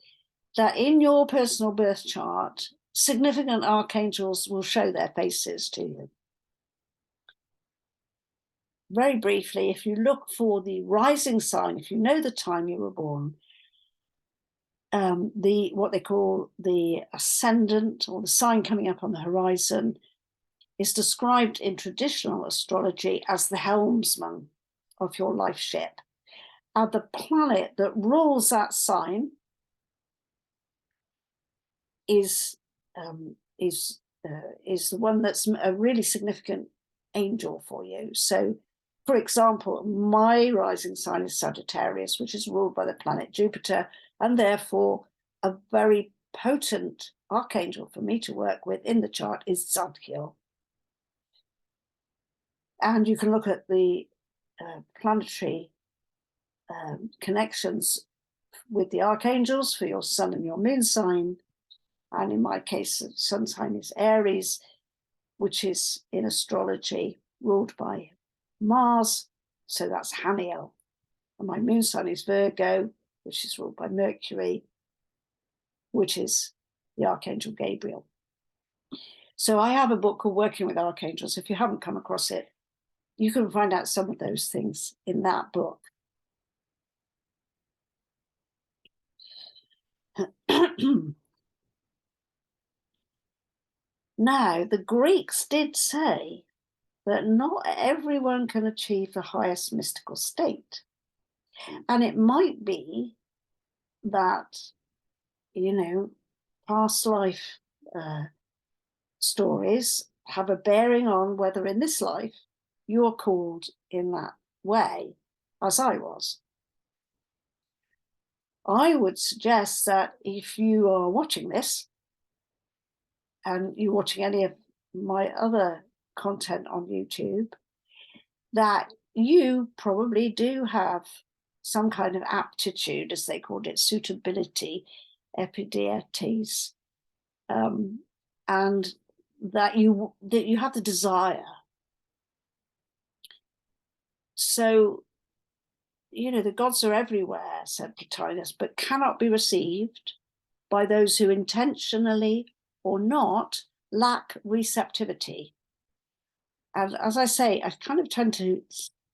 that in your personal birth chart, significant archangels will show their faces to you. Very briefly, if you look for the rising sign, if you know the time you were born, what they call the ascendant, or the sign coming up on the horizon, is described in traditional astrology as the helmsman of your life ship. And the planet that rules that sign is the one that's a really significant angel for you. So, for example, my rising sign is Sagittarius, which is ruled by the planet Jupiter, and therefore a very potent archangel for me to work with in the chart is Zadkiel. And you can look at the planetary connections with the archangels for your sun and your moon sign. And in my case, the sun sign is Aries, which is in astrology ruled by Mars. So that's Haniel. And my moon sign is Virgo, which is ruled by Mercury, which is the Archangel Gabriel. So I have a book called Working with Archangels. If you haven't come across it, you can find out some of those things in that book. Now, the Greeks did say that not everyone can achieve the highest mystical state. And it might be that, you know, past life stories have a bearing on whether in this life you're called in that way, as I was. I would suggest that if you are watching this and you're watching any of my other content on YouTube, that you probably do have some kind of aptitude, as they called it, suitability, epidietes, and that you have the desire. So, you know, the gods are everywhere, said Plotinus, but cannot be received by those who intentionally or not lack receptivity. And as I say, I kind of tend to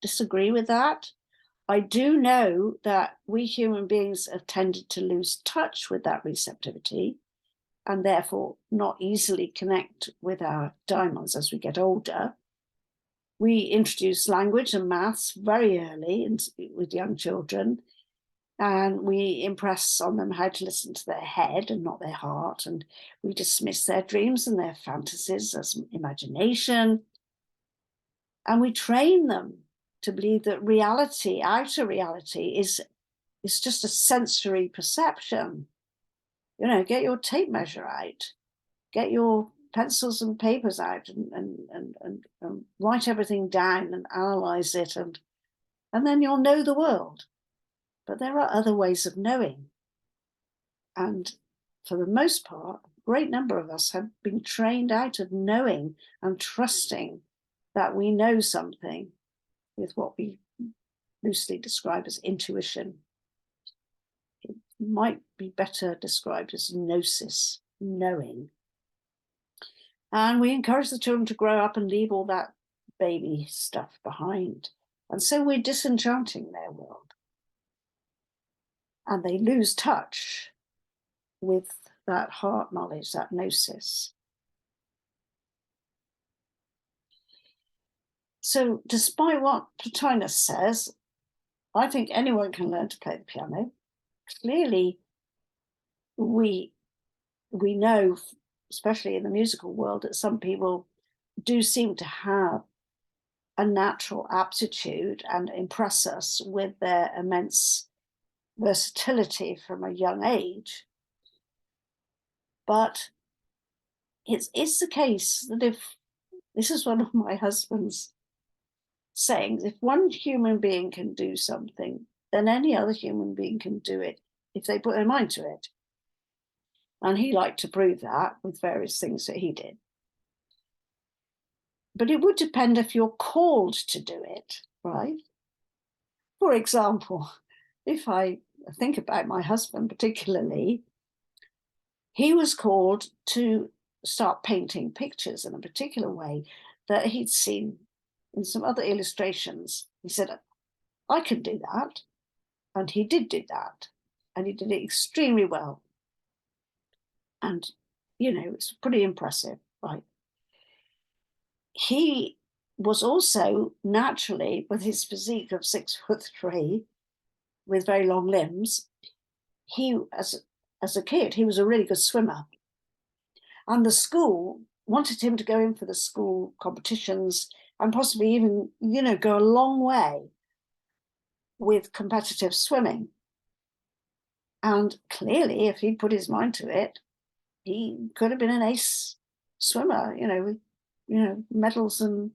disagree with that. I do know that we human beings have tended to lose touch with that receptivity and therefore not easily connect with our daimons as we get older. We introduce language and maths very early with young children, and we impress on them how to listen to their head and not their heart, and we dismiss their dreams and their fantasies as imagination, and we train them to believe that reality, outer reality, is just a sensory perception. You know, get your tape measure out, get your pencils and papers out, and write everything down and analyze it, and then you'll know the world. But there are other ways of knowing. And for the most part, a great number of us have been trained out of knowing and trusting that we know something with what we loosely describe as intuition. It might be better described as gnosis, knowing. And we encourage the children to grow up and leave all that baby stuff behind. And so we're disenchanting their world. And they lose touch with that heart knowledge, that gnosis. So despite what Plotinus says, I think anyone can learn to play the piano. Clearly, we know, especially in the musical world, that some people do seem to have a natural aptitude and impress us with their immense versatility from a young age. But it's the case that if, this is one of my husband's sayings, if one human being can do something, then any other human being can do it if they put their mind to it. And he liked to prove that with various things that he did. But it would depend if you're called to do it, right? For example, if I think about my husband particularly, he was called to start painting pictures in a particular way that he'd seen in some other illustrations. He said, I can do that. And he did do that. And he did it extremely well. And, you know, it's pretty impressive, right? He was also naturally, with his physique of 6'3", with very long limbs, he, as a kid, he was a really good swimmer. And the school wanted him to go in for the school competitions and possibly even, you know, go a long way with competitive swimming. And clearly, if he put his mind to it, he could have been an ace swimmer, with, medals and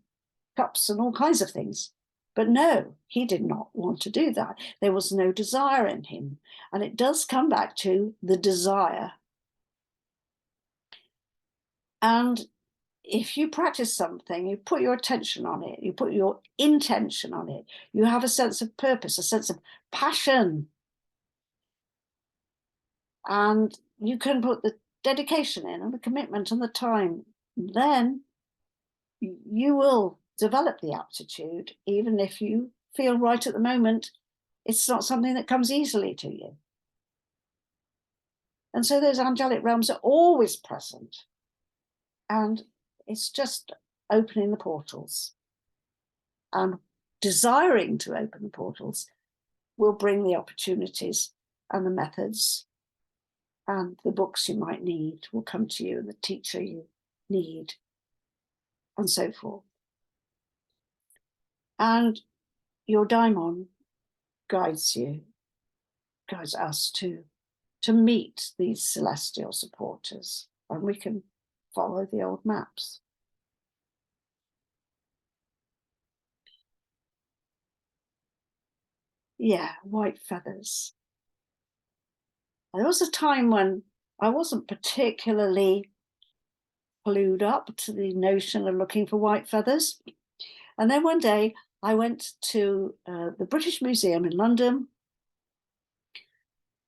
cups and all kinds of things. But no, he did not want to do that. There was no desire in him. And it does come back to the desire. And if you practice something, you put your attention on it, you put your intention on it, you have a sense of purpose, a sense of passion, and you can put the dedication in and the commitment and the time, then you will develop the aptitude, even if you feel right at the moment it's not something that comes easily to you. And so those angelic realms are always present, and it's just opening the portals, and desiring to open the portals will bring the opportunities and the methods, and the books you might need will come to you, and the teacher you need, and so forth. And your daimon guides us to meet these celestial supporters, and we can follow the old maps. Yeah, white feathers. There was a time when I wasn't particularly clued up to the notion of looking for white feathers. And then one day I went to the British Museum in London,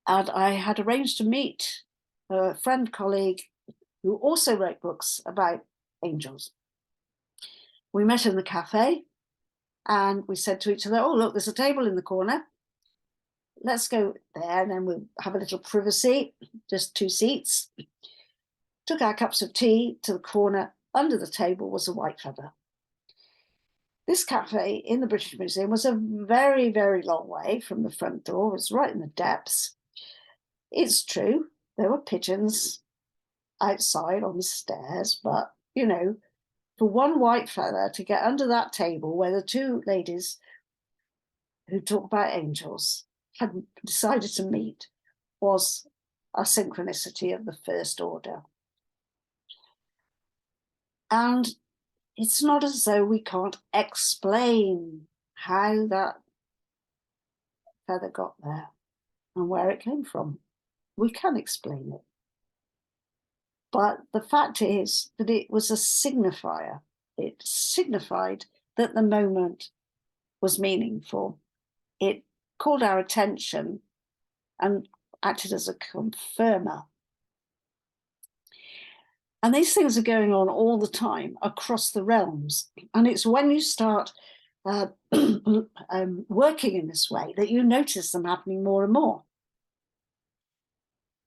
and I had arranged to meet a friend, colleague, who also wrote books about angels. We met in the cafe, and we said to each other, oh, look, there's a table in the corner. Let's go there, and then we'll have a little privacy, just 2 seats. Took our cups of tea to the corner. Under the table was a white feather. This cafe in the British Museum was a very, very long way from the front door. It was right in the depths. It's true, there were pigeons outside on the stairs, but, for one white feather to get under that table where the 2 ladies who talk about angels had decided to meet was a synchronicity of the first order. And it's not as though we can't explain how that feather got there and where it came from. We can explain it. But the fact is that it was a signifier. It signified that the moment was meaningful. It called our attention and acted as a confirmer. And these things are going on all the time across the realms. And it's when you start working in this way that you notice them happening more and more.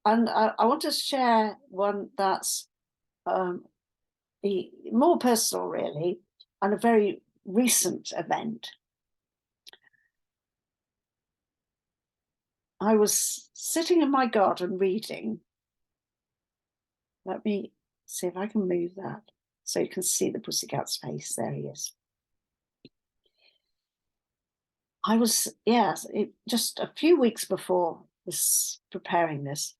And I want to share one that's more personal, really, and a very recent event. I was sitting in my garden reading. Let me see if I can move that so you can see the pussycat's face. There he is. I was, just a few weeks before preparing this,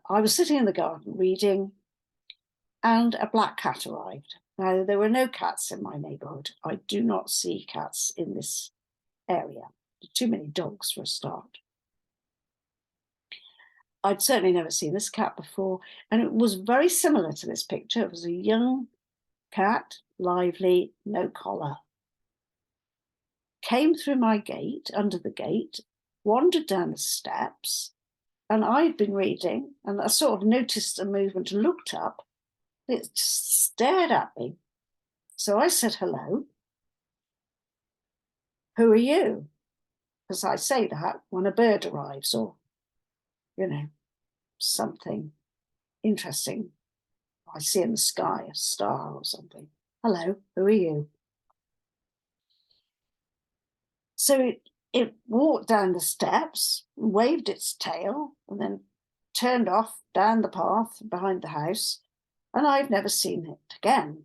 I was sitting in the garden reading, and a black cat arrived. Now, there were no cats in my neighborhood. I do not see cats in this area. Too many dogs for a start. I'd certainly never seen this cat before, and it was very similar to this picture. It was a young cat, lively, no collar. Came through my gate, under the gate, wandered down the steps, and I'd been reading, and I sort of noticed a movement and looked up. It just stared at me. So I said, hello. Who are you? Because I say that when a bird arrives, or, something interesting I see in the sky, a star or something. Hello, who are you? So it walked down the steps, waved its tail, and then turned off down the path behind the house, and I've never seen it again.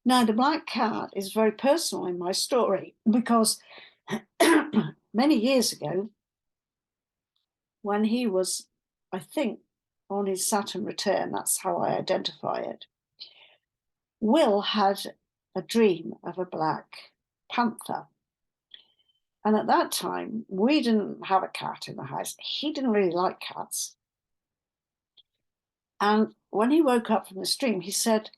Now, the black cat is very personal in my story because many years ago, when he was I think on his Saturn return, that's how I identify it, Will had a dream of a black panther. And at that time, we didn't have a cat in the house. He didn't really like cats. And when he woke up from this dream, he said,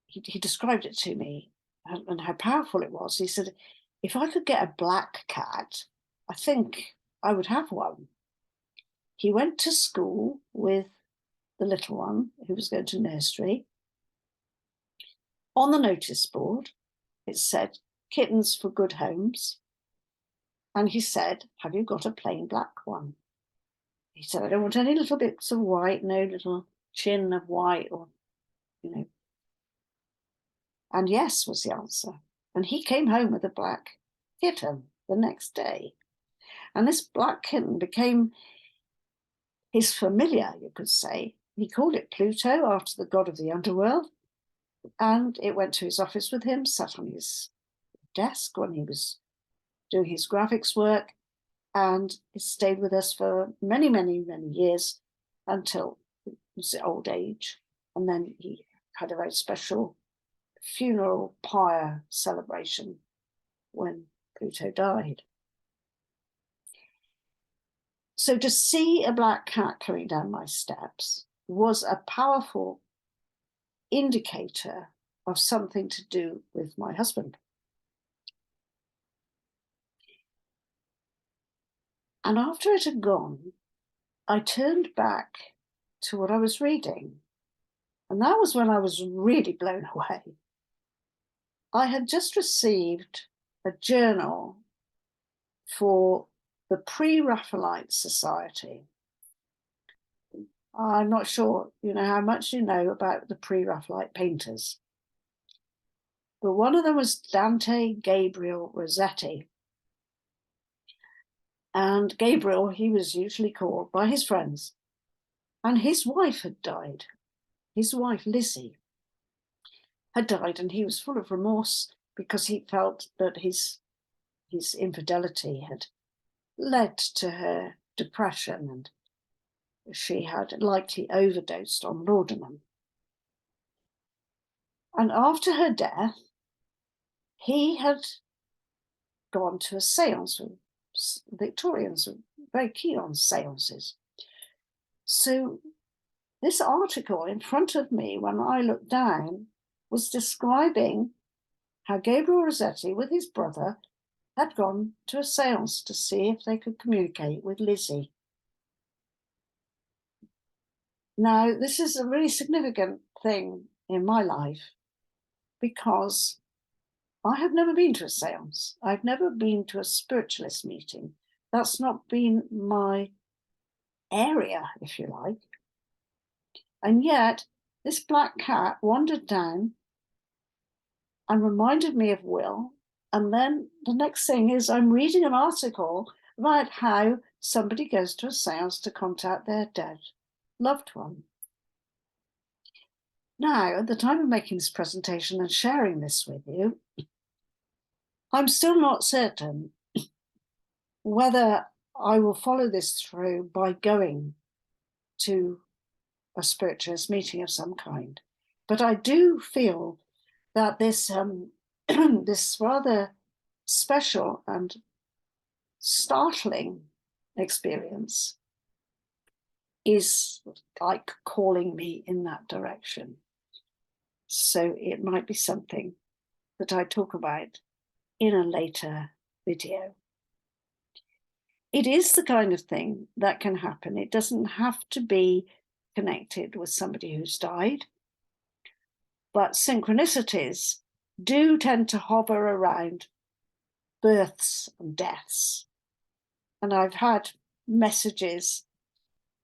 he described it to me and how powerful it was. He said, if I could get a black cat, I think I would have one. He went to school with the little one who was going to nursery. On the notice board, it said, kittens for good homes. And he said, have you got a plain black one? He said, I don't want any little bits of white, no little chin of white or, you know. And yes was the answer. And he came home with a black kitten the next day. And this black kitten became his familiar, you could say. He called it Pluto after the god of the underworld. And it went to his office with him, sat on his desk when he was doing his graphics work, and it stayed with us for many, many, many years until it was old age. And then he had a very special funeral pyre celebration when Pluto died. So to see a black cat coming down my steps was a powerful indicator of something to do with my husband. And after it had gone, I turned back to what I was reading. And that was when I was really blown away. I had just received a journal for the Pre-Raphaelite Society. I'm not sure, how much you know about the Pre-Raphaelite painters. But one of them was Dante Gabriel Rossetti. And Gabriel, he was usually called by his friends. And his wife had died. His wife, Lizzie, had died, and he was full of remorse because he felt that his infidelity had led to her depression, and she had likely overdosed on laudanum. And after her death, he had gone to a seance. Victorians were very keen on seances. So this article in front of me, when I looked down, was describing how Gabriel Rossetti, with his brother, had gone to a seance to see if they could communicate with Lizzie. Now, this is a really significant thing in my life because I have never been to a seance. I've never been to a spiritualist meeting. That's not been my area, if you like. And yet, this black cat wandered down and reminded me of Will. And then the next thing is I'm reading an article about how somebody goes to a seance to contact their dead loved one. Now, at the time of making this presentation and sharing this with you, I'm still not certain whether I will follow this through by going to a spiritualist meeting of some kind. But I do feel that this this rather special and startling experience is like calling me in that direction. So it might be something that I talk about in a later video. It is the kind of thing that can happen. It doesn't have to be connected with somebody who's died, but synchronicities do tend to hover around births and deaths. And I've had messages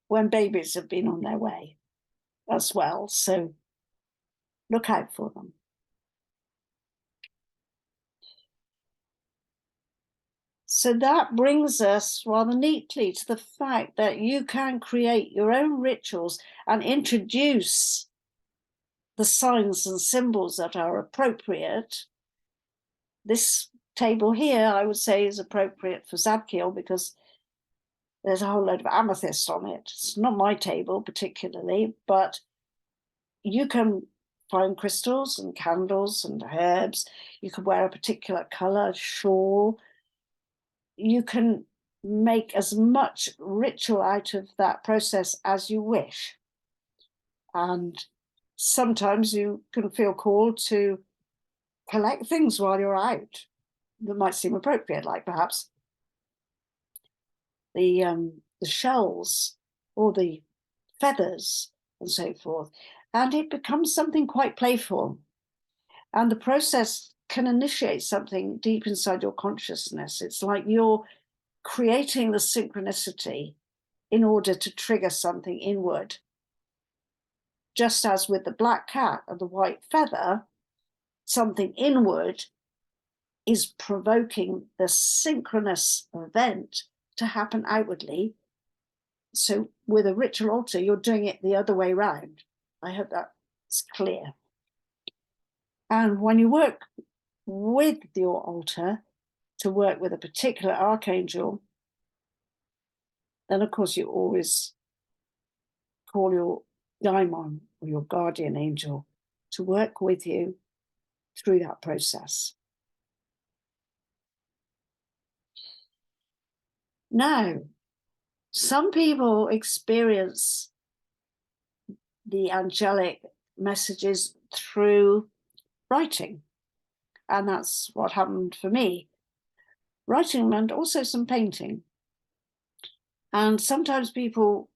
when babies have been on their way as well, so look out for them. So that brings us rather neatly to the fact that you can create your own rituals and introduce the signs and symbols that are appropriate. This table here, I would say, is appropriate for Zadkiel because there's a whole load of amethyst on it. It's not my table particularly, but you can find crystals and candles and herbs. You can wear a particular color shawl. You can make as much ritual out of that process as you wish. And sometimes you can feel called to collect things while you're out that might seem appropriate, like perhaps the shells or the feathers and so forth. And it becomes something quite playful. And the process can initiate something deep inside your consciousness. It's like you're creating the synchronicity in order to trigger something inward. Just as with the black cat and the white feather, something inward is provoking the synchronous event to happen outwardly. So with a ritual altar, you're doing it the other way around. I hope that's clear. And when you work with your altar to work with a particular archangel, then of course you always call your daimon or your guardian angel to work with you through that process. Now, some people experience the angelic messages through writing, and that's what happened for me. Writing and also some painting. And sometimes people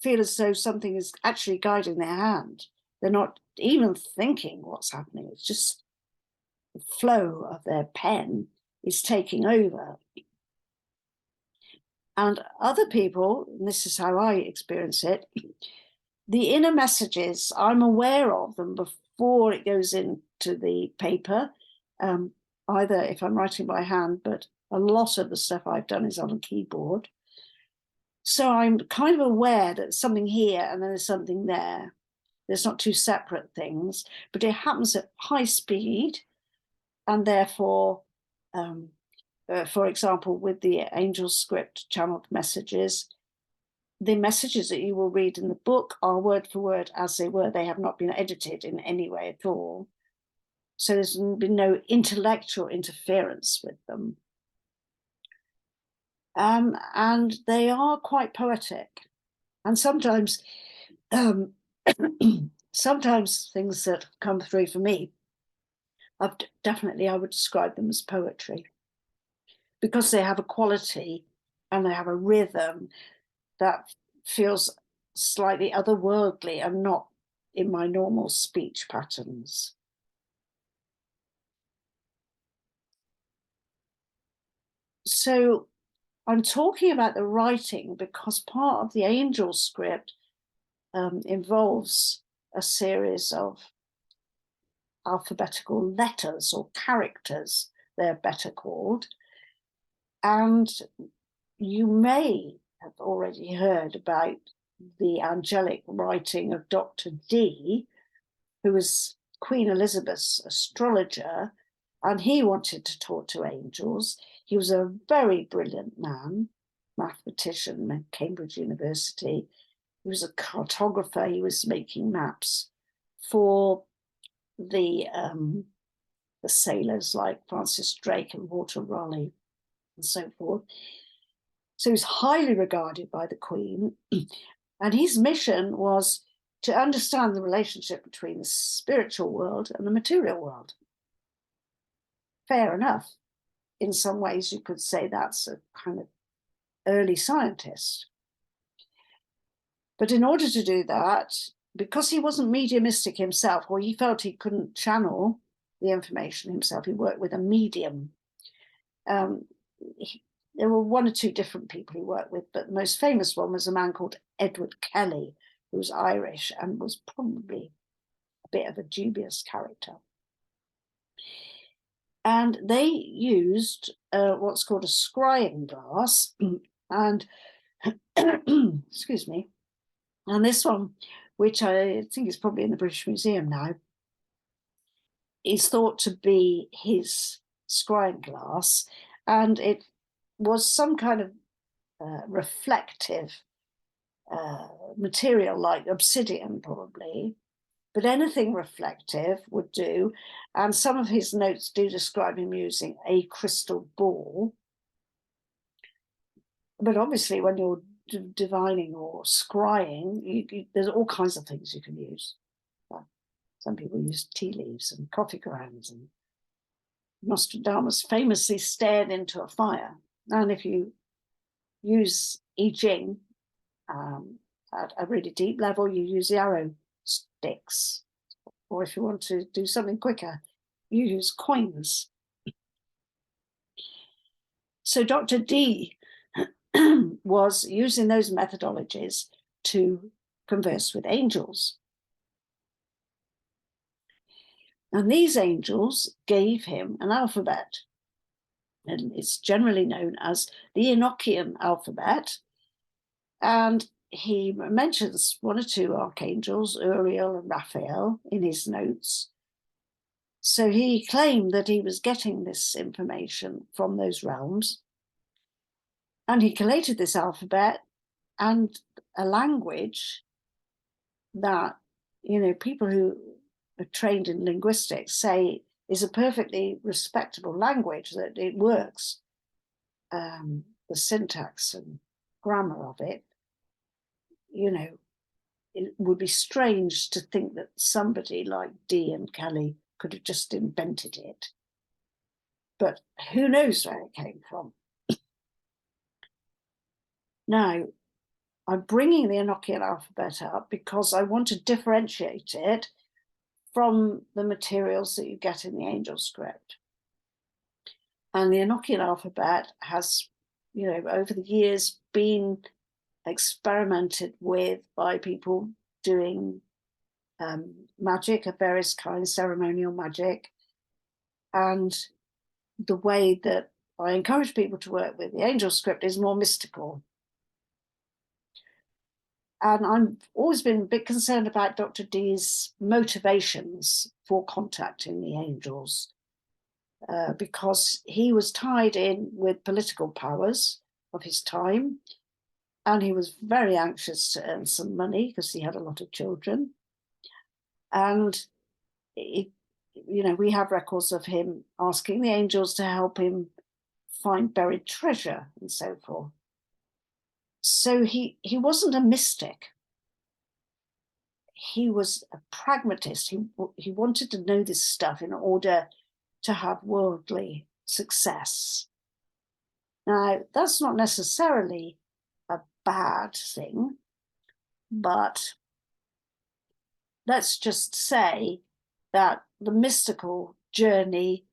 feel as though something is actually guiding their hand. They're not even thinking what's happening. It's just the flow of their pen is taking over. And other people, and this is how I experience it, the inner messages, I'm aware of them before it goes into the paper, either if I'm writing by hand, but a lot of the stuff I've done is on a keyboard. So I'm kind of aware that there's something here and then there's something there. There's not two separate things, but it happens at high speed. And therefore, for example, with the angel script channeled messages, the messages that you will read in the book are word for word as they were. They have not been edited in any way at all. So there's been no intellectual interference with them. And they are quite poetic. And sometimes, sometimes things that come through for me, I would describe them as poetry, because they have a quality and they have a rhythm that feels slightly otherworldly and not in my normal speech patterns. So I'm talking about the writing because part of the angel script involves a series of alphabetical letters or characters, they're better called. And you may have already heard about the angelic writing of Dr. Dee, who was Queen Elizabeth's astrologer, and he wanted to talk to angels. He was a very brilliant man, mathematician at Cambridge University. He was a cartographer. He was making maps for the sailors like Francis Drake and Walter Raleigh and so forth. So he was highly regarded by the Queen. And his mission was to understand the relationship between the spiritual world and the material world. Fair enough. In some ways, you could say that's a kind of early scientist. But in order to do that, because he wasn't mediumistic himself, or he felt he couldn't channel the information himself, he worked with a medium. There were one or two different people he worked with, but the most famous one was a man called Edward Kelly, who was Irish and was probably a bit of a dubious character. And they used what's called a scrying glass, and excuse me, and this one, which I think is probably in the British Museum now, is thought to be his scrying glass, and it was some kind of reflective material like obsidian, probably, but anything reflective would do. And some of his notes do describe him using a crystal ball. But obviously, when you're divining or scrying, there's all kinds of things you can use. Some people use tea leaves and coffee grounds, and Nostradamus famously stared into a fire. And if you use I Ching at a really deep level, you use the arrow sticks. Or if you want to do something quicker, you use coins. So Dr. Dee was using those methodologies to converse with angels. And these angels gave him an alphabet. And it's generally known as the Enochian alphabet. And he mentions one or two archangels, Uriel and Raphael, in his notes. So he claimed that he was getting this information from those realms. And he collated this alphabet and a language that, people who are trained in linguistics say is a perfectly respectable language, that it works. The syntax and grammar of it, it would be strange to think that somebody like Dee and Kelly could have just invented it. But who knows where it came from? Now, I'm bringing the Enochian alphabet up because I want to differentiate it from the materials that you get in the angel script. And the Enochian alphabet has, over the years been experimented with by people doing magic of various kinds, ceremonial magic. And the way that I encourage people to work with the angel script is more mystical. And I've always been a bit concerned about Dr. Dee's motivations for contacting the angels, because he was tied in with political powers of his time, and he was very anxious to earn some money because he had a lot of children. And we have records of him asking the angels to help him find buried treasure and so forth. So he wasn't a mystic. He was a pragmatist. He wanted to know this stuff in order to have worldly success. Now, that's not necessarily a bad thing, but let's just say that the mystical journey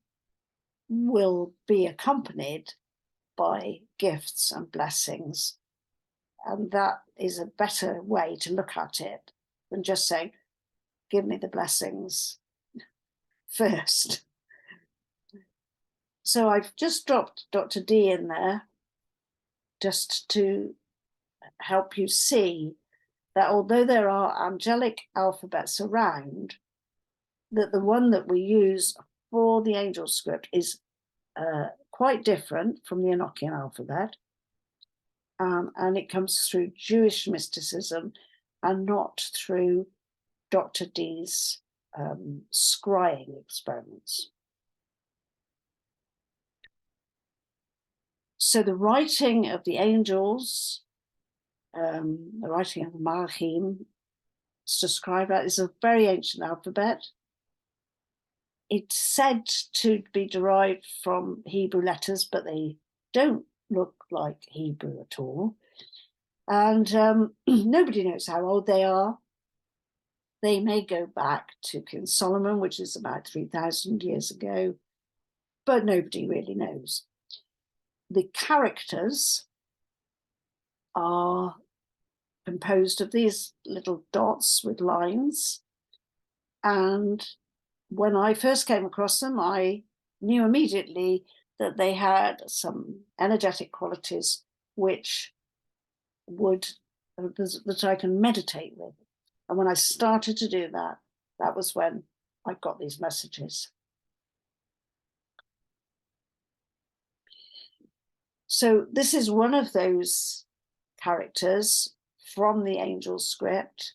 will be accompanied by gifts and blessings. And that is a better way to look at it than just saying, give me the blessings first. So I've just dropped Dr. Dee in there just to help you see that although there are angelic alphabets around, that the one that we use for the angel script is quite different from the Enochian alphabet. And it comes through Jewish mysticism and not through Dr. Dee's scrying experiments. So the writing of the angels, the writing of the Malachim, it's described as a very ancient alphabet. It's said to be derived from Hebrew letters, but they don't look like Hebrew at all. And nobody knows how old they are. They may go back to King Solomon, which is about 3,000 years ago, but nobody really knows. The characters are composed of these little dots with lines. And when I first came across them, I knew immediately that they had some energetic qualities which that I can meditate with. And when I started to do that, that was when I got these messages. So this is one of those characters from the angel script,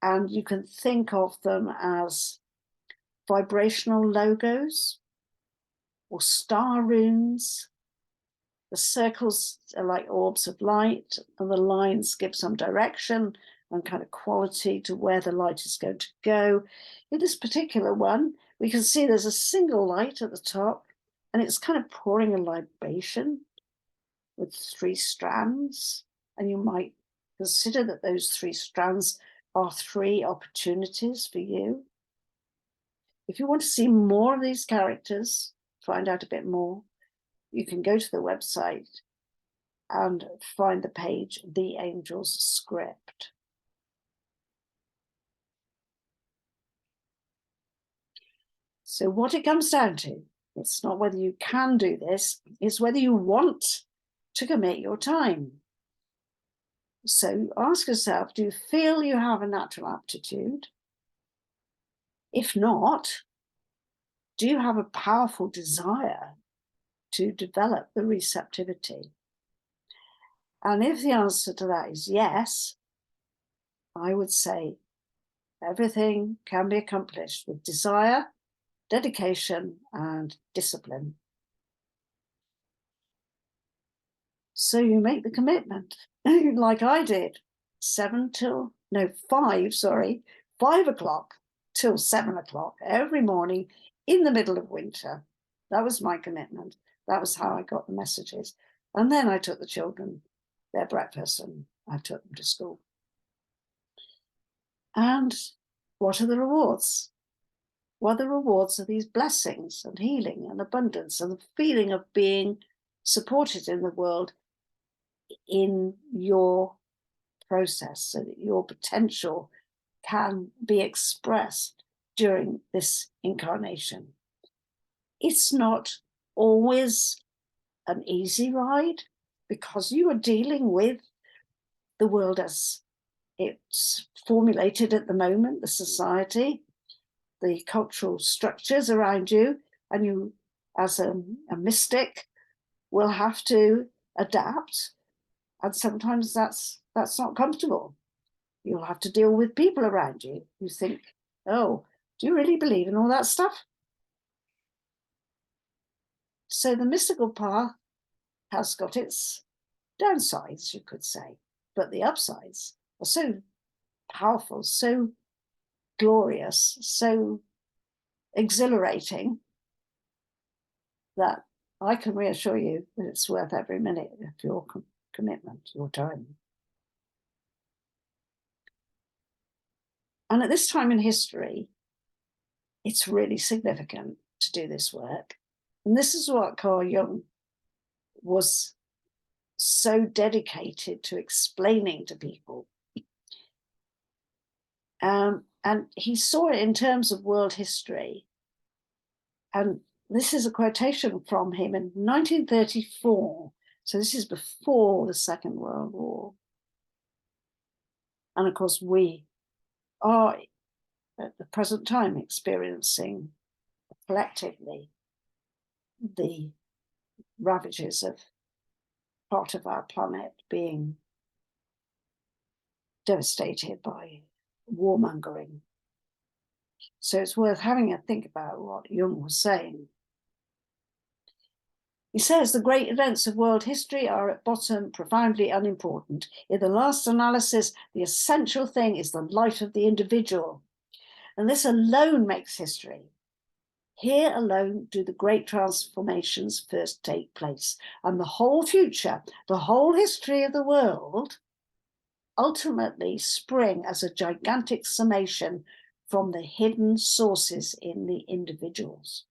and you can think of them as vibrational logos or star runes. The circles are like orbs of light, and the lines give some direction and kind of quality to where the light is going to go. In this particular one, we can see there's a single light at the top, and it's kind of pouring a libation with 3 strands. And you might consider that those 3 strands are 3 opportunities for you. If you want to see more of these characters, find out a bit more, you can go to the website and find the page, The Angel's Script. So what it comes down to, it's not whether you can do this, it's whether you want to commit your time. So ask yourself, do you feel you have a natural aptitude? If not, do you have a powerful desire to develop the receptivity? And if the answer to that is yes, I would say everything can be accomplished with desire, dedication, and discipline. So you make the commitment, like I did, 5 o'clock till 7 o'clock every morning in the middle of winter. That was my commitment. That was how I got the messages. And then I took the children their breakfast and I took them to school. And what are the rewards? Well, the rewards are these blessings and healing and abundance and the feeling of being supported in the world in your process so that your potential can be expressed during this incarnation. It's not always an easy ride because you are dealing with the world as it's formulated at the moment, the society, the cultural structures around you, and you, as a mystic, will have to adapt. And sometimes that's not comfortable. You'll have to deal with people around you who think, oh, do you really believe in all that stuff? So the mystical path has got its downsides, you could say, but the upsides are so powerful, so glorious, so exhilarating that I can reassure you that it's worth every minute of your commitment, your time. And at this time in history, it's really significant to do this work. And this is what Carl Jung was so dedicated to explaining to people. And he saw it in terms of world history. And this is a quotation from him in 1934. So this is before the Second World War. And of course, we are at the present time experiencing collectively the ravages of part of our planet being devastated by warmongering. So it's worth having a think about what Jung was saying. He says the great events of world history are at bottom profoundly unimportant. In the last analysis, the essential thing is the life of the individual. And this alone makes history. Here alone do the great transformations first take place. And the whole future, the whole history of the world, ultimately spring as a gigantic summation from the hidden sources in the individuals.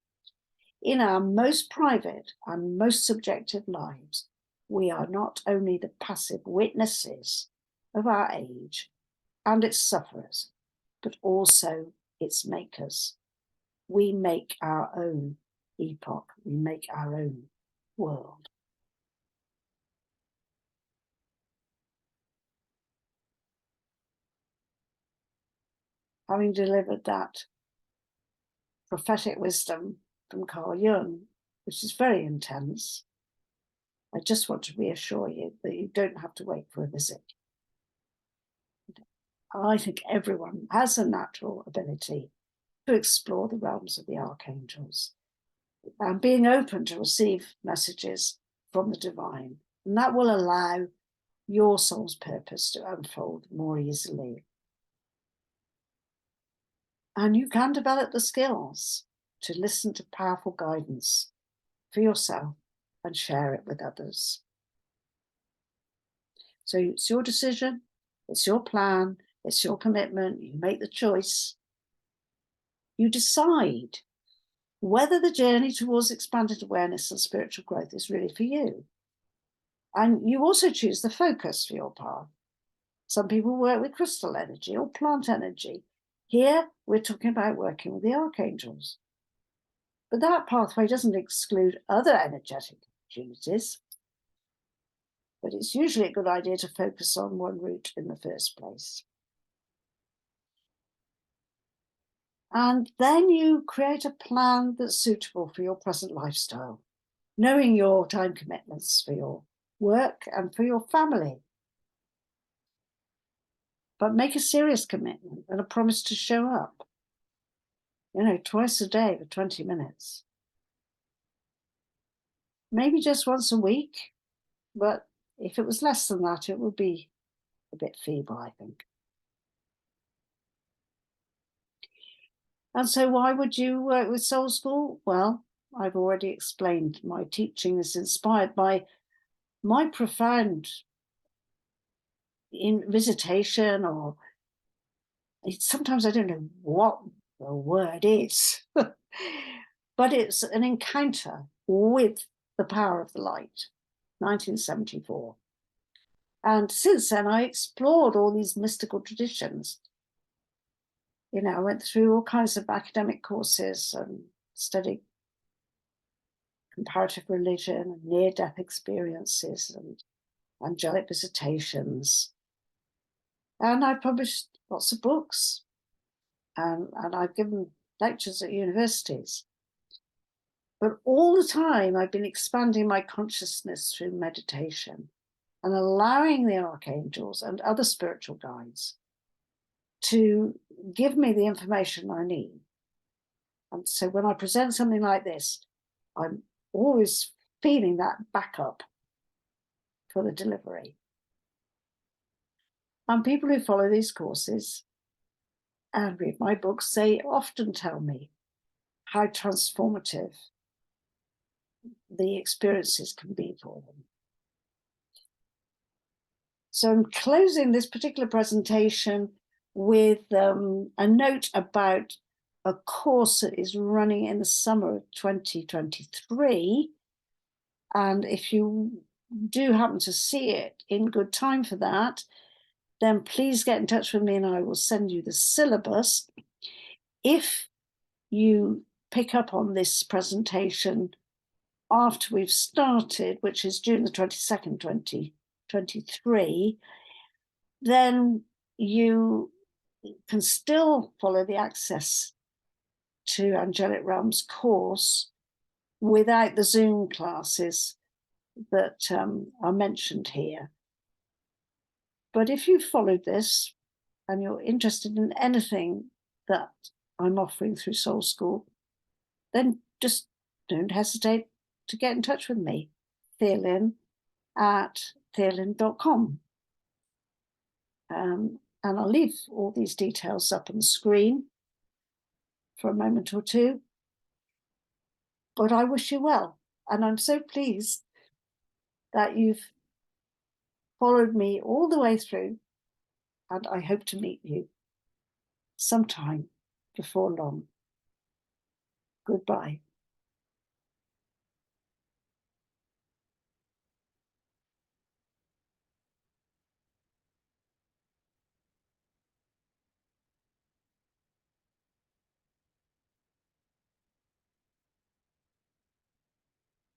In our most private and most subjective lives, we are not only the passive witnesses of our age and its sufferers, but also its makers. We make our own epoch, we make our own world. Having delivered that prophetic wisdom from Carl Jung, which is very intense, I just want to reassure you that you don't have to wait for a visit. I think everyone has a natural ability to explore the realms of the archangels and being open to receive messages from the divine. And that will allow your soul's purpose to unfold more easily. And you can develop the skills to listen to powerful guidance for yourself and share it with others. So it's your decision, it's your plan, it's your commitment. You make the choice. You decide whether the journey towards expanded awareness and spiritual growth is really for you. And you also choose the focus for your path. Some people work with crystal energy or plant energy. Here, we're talking about working with the archangels. But that pathway doesn't exclude other energetic opportunities. But it's usually a good idea to focus on one route in the first place. And then you create a plan that's suitable for your present lifestyle, knowing your time commitments for your work and for your family. But make a serious commitment and a promise to show up, twice a day for 20 minutes. Maybe just once a week, but if it was less than that, it would be a bit feeble, I think. And so why would you work with Soul School? Well, I've already explained my teaching is inspired by my profound visitation, or sometimes I don't know what the word is, but it's an encounter with the power of the light, 1974. And since then, I explored all these mystical traditions. I went through all kinds of academic courses and studied comparative religion and near-death experiences and angelic visitations. And I published lots of books, and I've given lectures at universities. But all the time, I've been expanding my consciousness through meditation and allowing the archangels and other spiritual guides to give me the information I need. And so when I present something like this, I'm always feeling that backup for the delivery. And people who follow these courses and read my books, they often tell me how transformative the experiences can be for them. So I'm closing this particular presentation with a note about a course that is running in the summer of 2023. And if you do happen to see it in good time for that, then please get in touch with me and I will send you the syllabus. If you pick up on this presentation after we've started, which is June the 22nd, 2023, then you can still follow the access to Angelic Realms course without the Zoom classes that are mentioned here. But if you've followed this and you're interested in anything that I'm offering through Soul School, then just don't hesitate to get in touch with me, thealyn@thealyn.com. And I'll leave all these details up on the screen for a moment or two. But I wish you well. And I'm so pleased that you've followed me all the way through. And I hope to meet you sometime before long. Goodbye.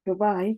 Goodbye.